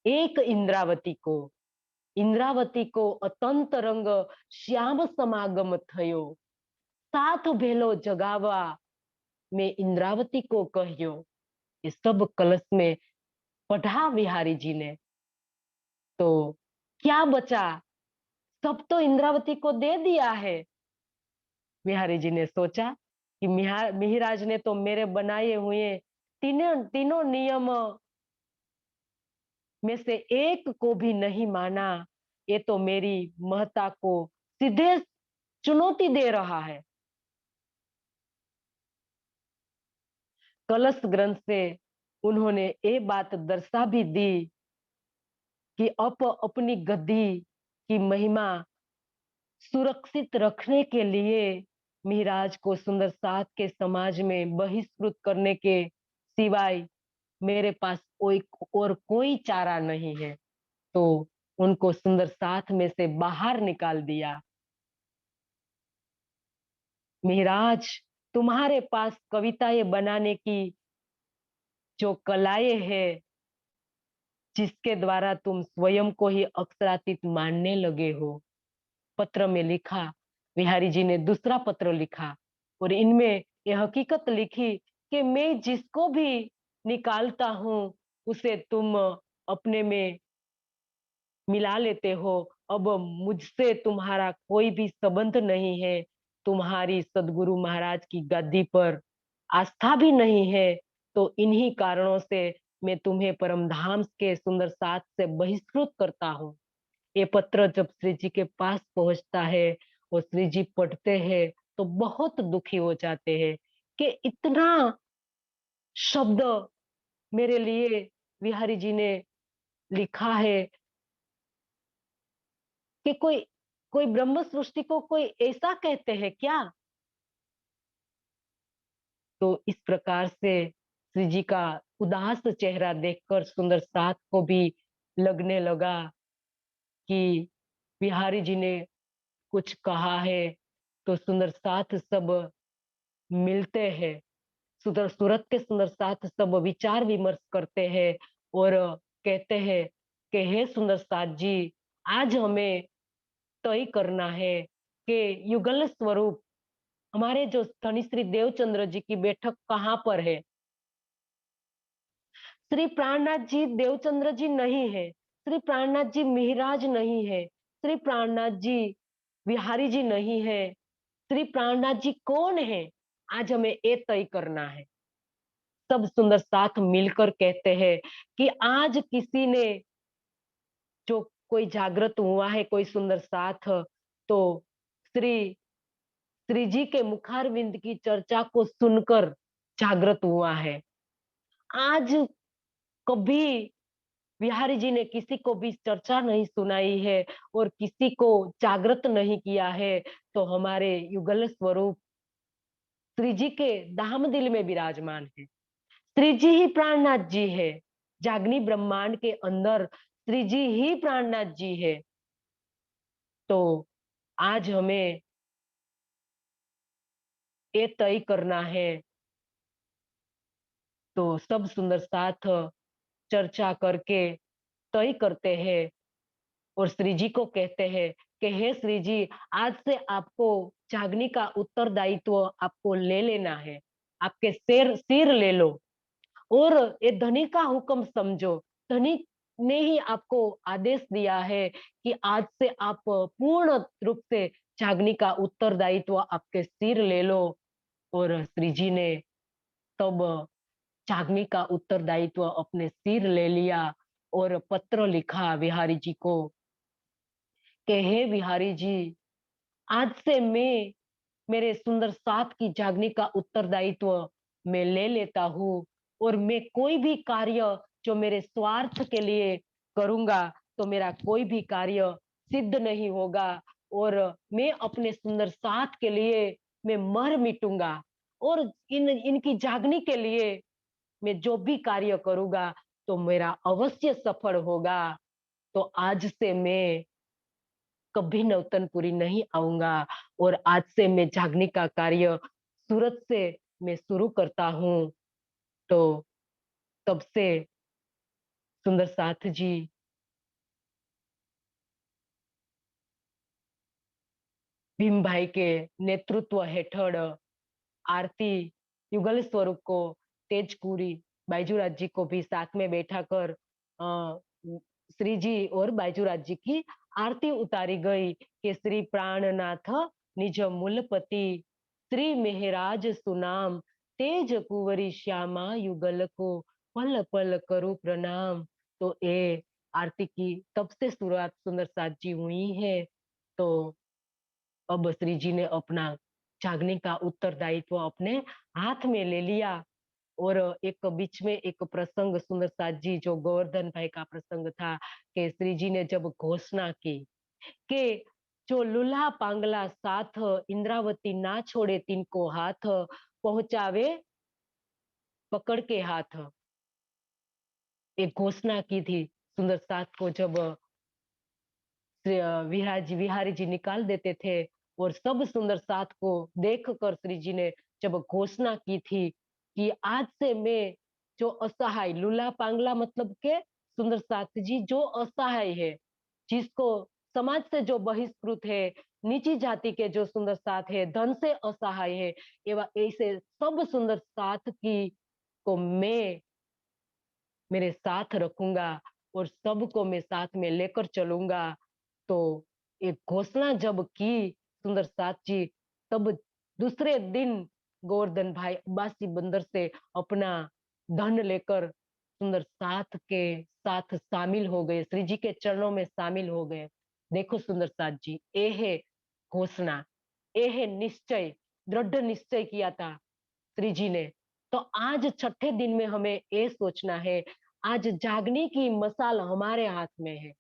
एक इंद्रावती को अतंत रंग श्याम समागम थयो, साथ भेलो जगावा मैं इंद्रावती को कहियो। ये सब कलश में पढ़ा बिहारी जी ने, तो क्या बचा? सब तो इंद्रावती को दे दिया है। बिहारी जी ने सोचा कि मिहिराज ने तो मेरे बनाए हुए तीनों तीनों नियम में से एक को भी नहीं माना। ये तो मेरी महता को सीधे चुनौती दे रहा है। कलश ग्रंथ से उन्होंने ये बात दर्शा भी दी कि अपनी गद्दी की महिमा सुरक्षित रखने के लिए मिहिराज को सुंदर साथ के समाज में बहिष्कृत करने के सिवाय मेरे पास कोई और कोई चारा नहीं है। तो उनको सुंदर साथ में से बाहर निकाल दिया। मिहिराज, तुम्हारे पास कविताएं बनाने की जो कलाएं हैं, जिसके द्वारा तुम स्वयं को ही अक्षरातीत मानने लगे हो। पत्र में लिखा, बिहारी जी ने दूसरा पत्र लिखा और इनमें यह हकीकत लिखी कि मैं जिसको भी निकालता हूँ उसे तुम अपने में मिला लेते हो। अब मुझसे तुम्हारा कोई भी संबंध नहीं है, तुम्हारी सदगुरु महाराज की गद्दी पर आस्था भी नहीं है। तो इन्हीं कारणों से मैं तुम्हें परमधाम के सुंदर साथ से बहिष्कृत करता हूँ। ये पत्र जब श्री जी के पास पहुंचता है और श्री जी पढ़ते हैं तो बहुत दुखी हो जाते हैं कि इतना शब्द मेरे लिए बिहारी जी ने लिखा है कि कोई कोई ब्रह्म सृष्टि को कोई ऐसा कहते हैं क्या? तो इस प्रकार से श्री जी का उदास चेहरा देखकर सुंदर साथ को भी लगने लगा कि बिहारी जी ने कुछ कहा है। तो सुंदर साथ सब मिलते हैं, सुंदर सूरत के सुंदर साथ सब विचार विमर्श करते हैं और कहते हैं कि हे सुंदर साथ जी, आज हमें तय करना है कि युगल स्वरूप हमारे जो धनी श्री देवचंद्र जी की बैठक कहाँ पर है। श्री प्राणनाथ जी देवचंद्र जी नहीं है, श्री प्राणनाथ जी मिहिराज नहीं है, श्री प्राणनाथ जी बिहारी जी नहीं है, श्री प्राणनाथ जी कौन है? आज हमें ये तय करना है। सब सुंदर साथ मिलकर कहते हैं कि आज किसी ने जो कोई जागृत हुआ है, कोई सुंदर साथ, तो श्री श्री जी के मुखारविंद की चर्चा को सुनकर जागृत हुआ है। आज कभी बिहारी जी ने किसी को भी चर्चा नहीं सुनाई है और किसी को जागृत नहीं किया है, तो हमारे युगल स्वरूप श्री जी के धाम दिल में विराजमान है। श्री जी ही प्राणनाथ जी है। जागनी ब्रह्मांड के अंदर श्री जी ही प्राणनाथ जी है। तो आज हमें ये तय करना है। तो सब सुंदर साथ चर्चा करके तय करते हैं और श्री जी को कहते हैं कि हे श्री जी, आज से आपको जागनी का उत्तरदायित्व आपको ले लेना है। आपके सिर सिर ले लो और ये धनी का हुक्म समझो। धनी ने ही आपको आदेश दिया है कि आज से आप पूर्ण रूप से जागनी का उत्तरदायित्व आपके सिर ले लो। और श्री जी ने तब जागनी का उत्तरदायित्व अपने सिर ले लिया और पत्र लिखा बिहारी जी को कि हे बिहारी जी, आज से मैं मेरे सुंदर साथ की जागने का उत्तरदायित्व मैं ले लेता हूँ और मैं कोई भी कार्य जो मेरे स्वार्थ के लिए करूंगा तो मेरा कोई भी कार्य सिद्ध नहीं होगा और मैं अपने सुंदर साथ के लिए मैं मर मिटूंगा और इनकी जागने के लिए मैं जो भी कार्य करूंगा तो मेरा अवश्य सफल होगा। तो आज से मैं कभी नौतनपुरी नहीं आऊंगा और आज से मैं जागने का कार्य सूरत से मैं शुरू करता हूँ। तो तब से सुंदर साथ जी भीमभाई के नेतृत्व हेठળ आरती युगल स्वरूप को तेजपुरी बाईजूराज जी को भी साथ में बैठा कर श्री जी और बाईजूराज जी की आरती उतारी गई कि श्री प्राणनाथ निज मूलपति श्री मेहराज सुनाम तेज कुंवरी श्यामा युगल को पल पल करूं प्रणाम। तो ये आरती की तब से शुरुआत सुंदर साथ जी हुई है। तो अब श्री जी ने अपना जागने का उत्तरदायित्व अपने हाथ में ले लिया। और एक बीच में एक प्रसंग सुंदर साथ जी जो गोवर्धन भाई का प्रसंग था कि श्री जी ने जब घोषणा की कि जो लूल्हा पांगला साथ इंद्रावती ना छोड़े तिनको हाथ पहुंचावे पकड़ के हाथ, एक घोषणा की थी सुंदर साथ को जब विहारी जी निकाल देते थे और सब सुंदर साथ को देख कर श्री जी ने जब घोषणा की थी कि आज से मैं जो असहाय लूला पांगला मतलब के सुंदर साथ जी जो असहाय है, जिसको समाज से जो बहिष्कृत है, नीची जाति के जो सुंदर साथ है, धन से असहाय है, एवं ऐसे सब सुंदर साथ की को मैं मेरे साथ रखूंगा और सबको मैं साथ में लेकर चलूंगा। तो एक घोषणा जब की सुंदर साथ जी, तब दूसरे दिन गोवर्धन भाई अब्बासी बंदर से अपना धन लेकर सुंदर साथ के साथ शामिल हो गए, श्री जी के चरणों में शामिल हो गए। देखो सुंदर साथ जी, ये है घोषणा, ये है निश्चय, दृढ़ निश्चय किया था श्री जी ने। तो आज छठे दिन में हमें ये सोचना है, आज जागने की मसाल हमारे हाथ में है।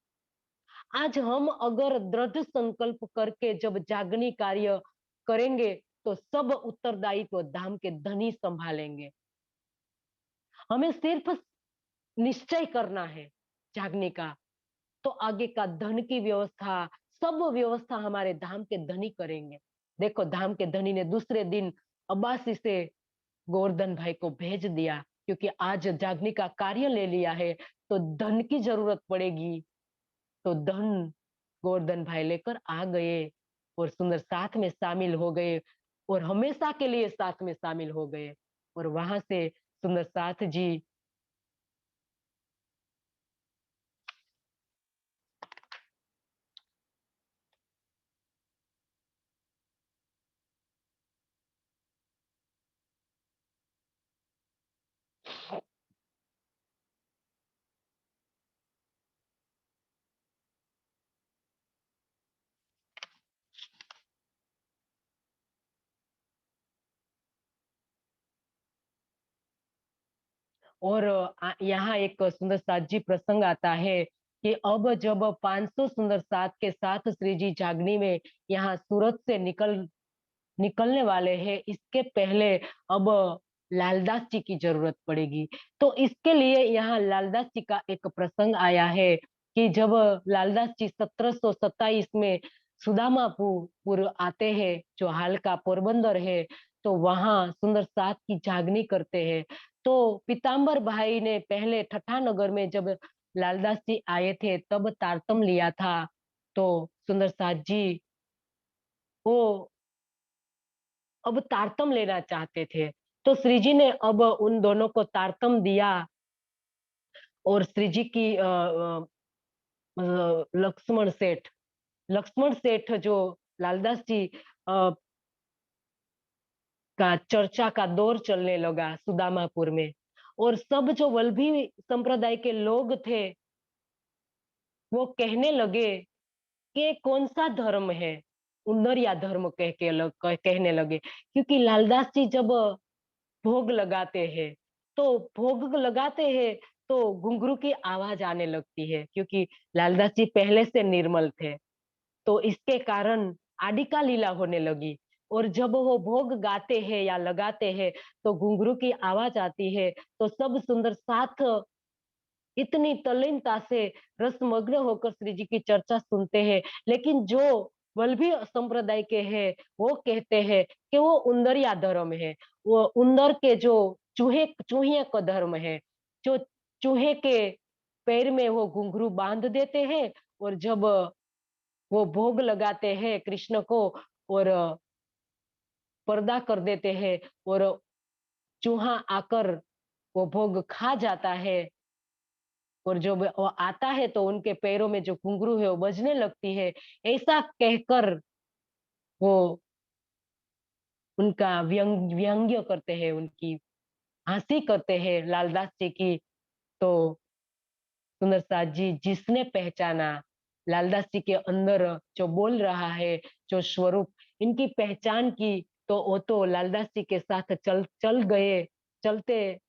आज हम अगर दृढ़ संकल्प करके जब जागनी कार्य करेंगे तो सब उत्तरदायित्व धाम के धनी संभालेंगे। हमें सिर्फ निश्चय करना है जागने का, तो आगे का धन की व्यवस्था, सब व्यवस्था हमारे धाम के धनी करेंगे। देखो धाम के धनी ने दूसरे दिन अब्बासी से गोवर्धन भाई को भेज दिया, क्योंकि आज जागने का कार्य ले लिया है तो धन की जरूरत पड़ेगी। तो धन गोवर्धन भाई लेकर आ गए और सुंदर साथ में शामिल हो गए और हमेशा के लिए साथ में शामिल हो गए। और वहां से सुंदर साथ जी और यहाँ एक सुंदर साथ जी प्रसंग आता है कि अब जब 500 सुंदर साथ के साथ श्री जी जागनी में यहाँ सूरत से निकलने वाले हैं, इसके पहले अब लालदास जी की जरूरत पड़ेगी। तो इसके लिए यहाँ लालदास जी का एक प्रसंग आया है कि जब लालदास जी 1727 में सुदामापुर आते हैं, जो हाल का पोरबंदर है, तो वहां सुंदर साथ की जागनी करते हैं। तो पीताम्बर भाई ने पहले ठट्ठा नगर में जब लालदास जी आए थे तब तारतम लिया था। तो सुंदर साथ जी वो अब तारतम लेना चाहते थे, तो श्री जी ने अब उन दोनों को तारतम दिया। और श्री जी की लक्ष्मण सेठ, लक्ष्मण सेठ जो लालदास जी का चर्चा का दौर चलने लगा सुदामापुर में, और सब जो वल्लभी संप्रदाय के लोग थे वो कहने लगे कि कौन सा धर्म है, उन्नरिया धर्म कहने लगे, क्योंकि लालदास जी जब भोग लगाते हैं तो भोग लगाते हैं तो घुंघरू की आवाज आने लगती है, क्योंकि लालदास जी पहले से निर्मल थे। तो इसके कारण आडिका लीला होने लगी, और जब वो भोग गाते हैं या लगाते हैं तो घुंघरू की आवाज आती है, तो सब सुंदर साथ इतनी तल्लीनता से रसमग्न होकर श्री जी की चर्चा सुनते हैं। लेकिन जो वल्लभी संप्रदाय के हैं, वो कहते हैं कि वो उंदरिया धर्म है। वो उंदर के जो चूहिया का धर्म है। जो चूहे के पैर में वो घुंघरू बांध देते हैं और जब वो भोग लगाते हैं कृष्ण को और पर्दा कर देते हैं और चूहा आकर वो भोग खा जाता है और जब वो आता है तो उनके पैरों में जो घुंघरू है वो बजने लगती है। ऐसा कहकर वो उनका व्यंग्य करते हैं, उनकी हँसी करते हैं लालदास जी की। तो सुंदर साथ जी जिसने पहचाना लालदास जी के अंदर जो बोल रहा है, जो स्वरूप इनकी पहचान की, तो वो तो लालदास जी के साथ चल चल गए, चलते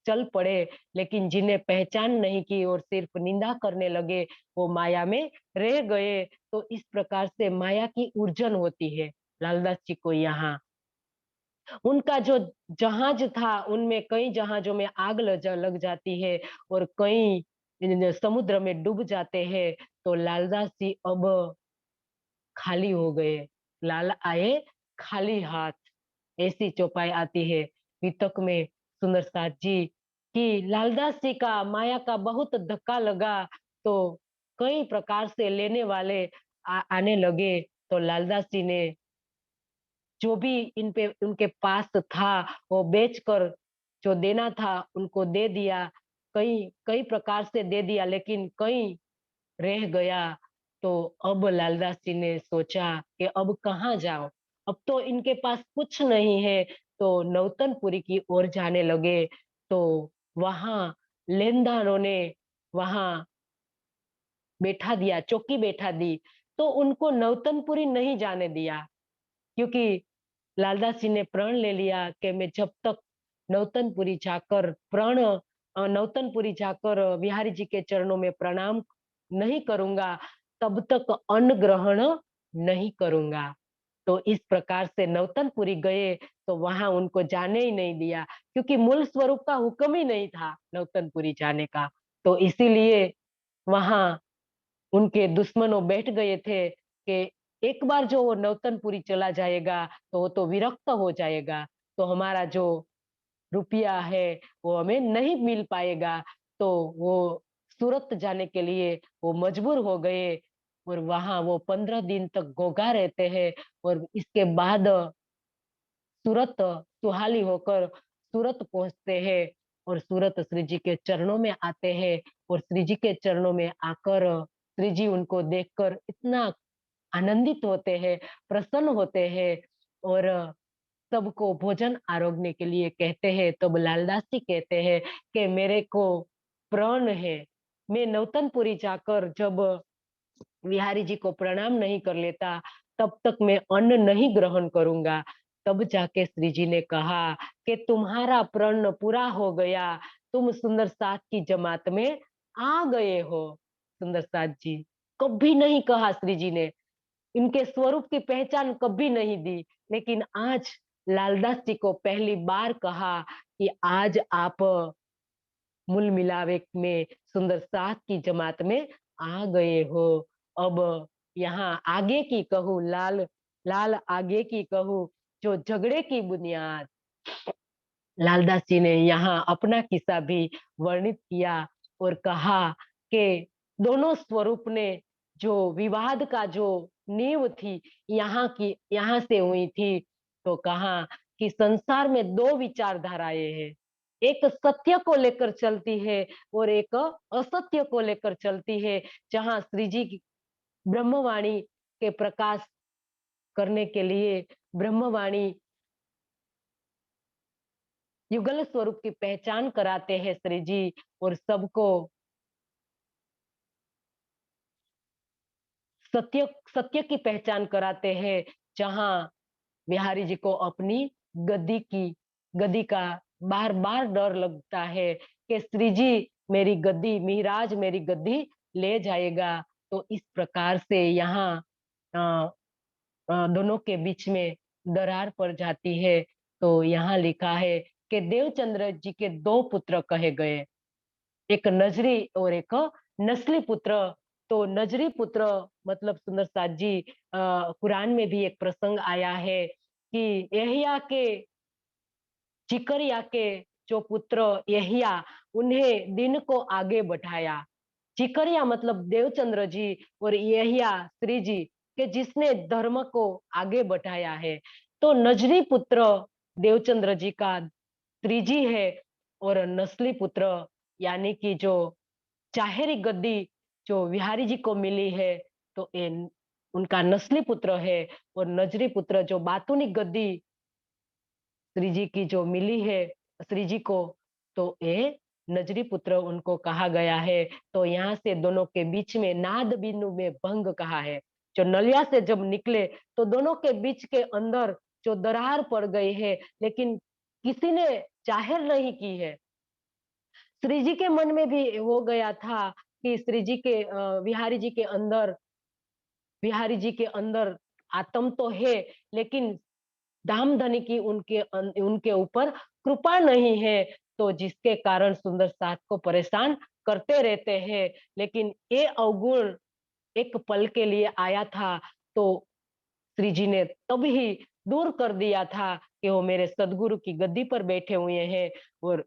चल पड़े। लेकिन जिन्हें पहचान नहीं की और सिर्फ निंदा करने लगे, वो माया में रह गए। तो इस प्रकार से माया की उर्जन होती है लालदास जी को यहाँ। उनका जो जहाज था उनमें कई जहाजों में आग लग जाती है और कई समुद्र में डूब जाते हैं। तो लालदास जी अब खाली हो गए, लाल आए खाली हाथ, ऐसी चौपाई आती है वितक में सुंदर साथ जी कि लालदास जी का माया का बहुत धक्का लगा। तो कई प्रकार से लेने वाले आने लगे। तो लालदास जी ने जो भी इन पे उनके पास था वो बेचकर जो देना था उनको दे दिया। कई कई प्रकार से दे दिया लेकिन कई रह गया। तो अब लालदास जी ने सोचा कि अब कहाँ जाओ, अब तो इनके पास कुछ नहीं है। तो नौतनपुरी की ओर जाने लगे। तो वहां लेनदारों ने वहां बैठा दिया, चौकी बैठा दी। तो उनको नौतनपुरी नहीं जाने दिया क्योंकि लालदास जी ने प्रण ले लिया कि मैं जब तक नौतनपुरी जाकर नौतनपुरी जाकर बिहारी जी के चरणों में प्रणाम नहीं करूंगा, तब तक अन्न ग्रहण नहीं करूंगा। तो इस प्रकार से नौतनपुरी गए। तो वहां उनको जाने ही नहीं दिया क्योंकि मूल स्वरूप का हुक्म ही नहीं था नौतनपुरी जाने का। तो इसीलिए वहां उनके दुश्मनों बैठ गए थे कि एक बार जो वो नौतनपुरी चला जाएगा तो वो तो विरक्त हो जाएगा, तो हमारा जो रुपया है वो हमें नहीं मिल पाएगा। तो वो सूरत जाने के लिए वो मजबूर हो गए और वहां वो 15 दिन तक गोगा रहते हैं। और इसके बाद सूरत सुहाली होकर सूरत पहुंचते हैं और सूरत श्री जी के चरणों में आते हैं। और श्री जी के चरणों में आकर श्री जी उनको देखकर इतना आनंदित होते हैं, प्रसन्न होते हैं और सबको भोजन आरोगने के लिए कहते हैं। तब लालदास जी कहते हैं कि मेरे को प्रण है, मैं नौतनपुरी जाकर जब बिहारी जी को प्रणाम नहीं कर लेता तब तक मैं अन्न नहीं ग्रहण करूंगा। तब जाके श्री जी ने कहा कि तुम्हारा प्रण पूरा हो गया, तुम सुंदर साथ की जमात में आ गए हो। सुंदर साथ जी कभी नहीं कहा श्री जी ने, इनके स्वरूप की पहचान कभी नहीं दी, लेकिन आज लालदास जी को पहली बार कहा कि आज आप मूल मिलावे में सुंदर साथ की जमात में आ गए हो। अब यहाँ आगे की कहूँ लाल लाल आगे की कहूँ जो झगड़े की बुनियाद, लालदास जी ने यहाँ अपना किस्सा भी वर्णित किया और कहा कि दोनों स्वरूप ने जो विवाद का जो नींव थी यहाँ से हुई थी। तो कहा कि संसार में दो विचारधाराएं हैं, एक सत्य को लेकर चलती है और एक असत्य को लेकर चलती है। जहाँ श्री जी की ब्रह्मवाणी के प्रकाश करने के लिए ब्रह्मवाणी युगल स्वरूप की पहचान कराते हैं श्री जी और सबको सत्य सत्य की पहचान कराते हैं। जहां बिहारी जी को अपनी गद्दी का बार बार डर लगता है कि श्री जी मेरी गद्दी मिहिराज मेरी गद्दी ले जाएगा। तो इस प्रकार से यहाँ दोनों के बीच में दरार पड़ जाती है। तो यहाँ लिखा है कि देवचंद्र जी के दो पुत्र कहे गए, एक नजरी और एक नस्ली पुत्र। तो नजरी पुत्र मतलब सुंदर साथ जी कुरान में भी एक प्रसंग आया है कि यहिया के जिकरिया के जो पुत्र यहिया उन्हें दिन को आगे बढ़ाया। जिकरिया मतलब देवचंद्र जी और यहिया श्री जी के जिसने धर्म को आगे बढ़ाया है। तो नजरी पुत्र देवचंद्र जी का त्रिजी है और नस्ली पुत्र यानी कि जो चाहेरी गद्दी जो बिहारी जी को मिली है तो ये उनका नस्ली पुत्र है। और नजरी पुत्र जो बातूनी गद्दी श्री जी की जो मिली है श्री जी को तो ये नजरी पुत्र उनको कहा गया है। तो यहाँ से दोनों के बीच में नाद बिंदु में भंग कहा है। जो नलिया से जब निकले तो दोनों के बीच के अंदर जो दरार पड़ गई है लेकिन किसी ने जाहिर नहीं की है। श्री जी के मन में भी हो गया था कि श्री जी के बिहारी जी के अंदर आत्म तो है लेकिन धामधनी की उनके ऊपर कृपा नहीं है। तो जिसके कारण सुंदर साथ को परेशान करते रहते हैं। लेकिन ये अवगुण एक पल के लिए आया था तो श्री जी ने तब ही दूर कर दिया था कि वो मेरे सदगुरु की गद्दी पर बैठे हुए हैं और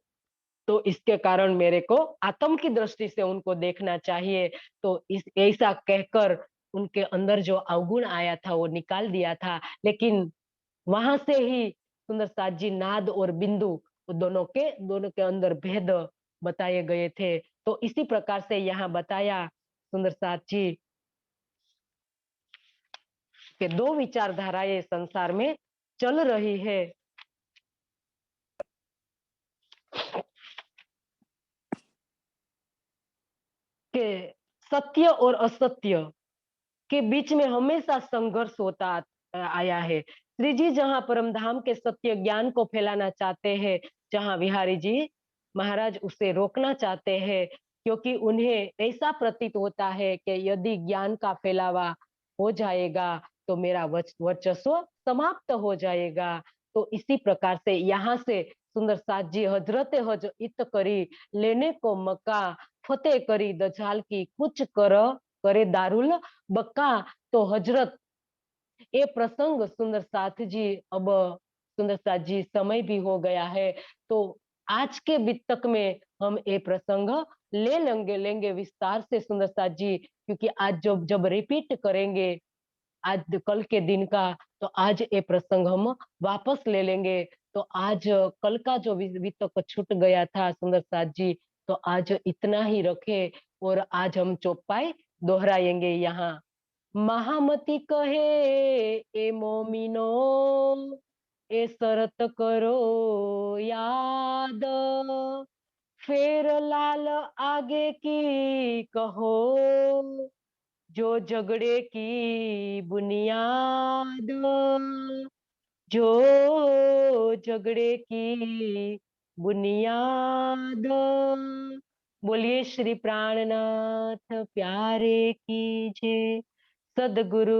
तो इसके कारण मेरे को आत्म की दृष्टि से उनको देखना चाहिए। तो इस ऐसा कहकर उनके अंदर जो अवगुण आया था वो निकाल दिया था। लेकिन वहां से ही सुंदर साथ जी नाद और बिंदु दोनों के अंदर भेद बताए गए थे। तो इसी प्रकार से यहाँ बताया सुंदर साथ जी के दो विचारधाराएं संसार में चल रही है कि सत्य और असत्य के बीच में हमेशा संघर्ष होता आया है। श्री जी जहाँ परमधाम के सत्य ज्ञान को फैलाना चाहते हैं जहाँ बिहारी जी महाराज उसे रोकना चाहते हैं क्योंकि उन्हें ऐसा प्रतीत होता है कि यदि ज्ञान का फैलावा हो जाएगा तो मेरा वर्चस्व समाप्त हो जाएगा। तो इसी प्रकार से यहाँ से सुंदर साथ जी हजरत हज इत करी लेने को मक्का फतेह करी दजाल की कुछ कर करे दारुल बक्का। तो हजरत ये प्रसंग सुंदर साथ जी अब सुंदर साथ जी समय भी हो गया है तो आज के बितक में हम ये प्रसंग लेंगे विस्तार से सुंदर साथ जी क्योंकि आज जब जब रिपीट करेंगे आज कल के दिन का तो आज ये प्रसंग हम वापस ले लेंगे। तो आज कल का जो वितक छूट गया था सुंदर साथ जी तो आज इतना ही रखे और आज हम चौपाई दोहराएंगे। यहाँ महामती कहे ए मोमिनो ए शरत करो याद फेर लाल आगे की कहो जो झगड़े की बुनियाद जो झगड़े की बुनियाद। बोलिए श्री प्राणनाथ प्यारे की जय। सदगुरु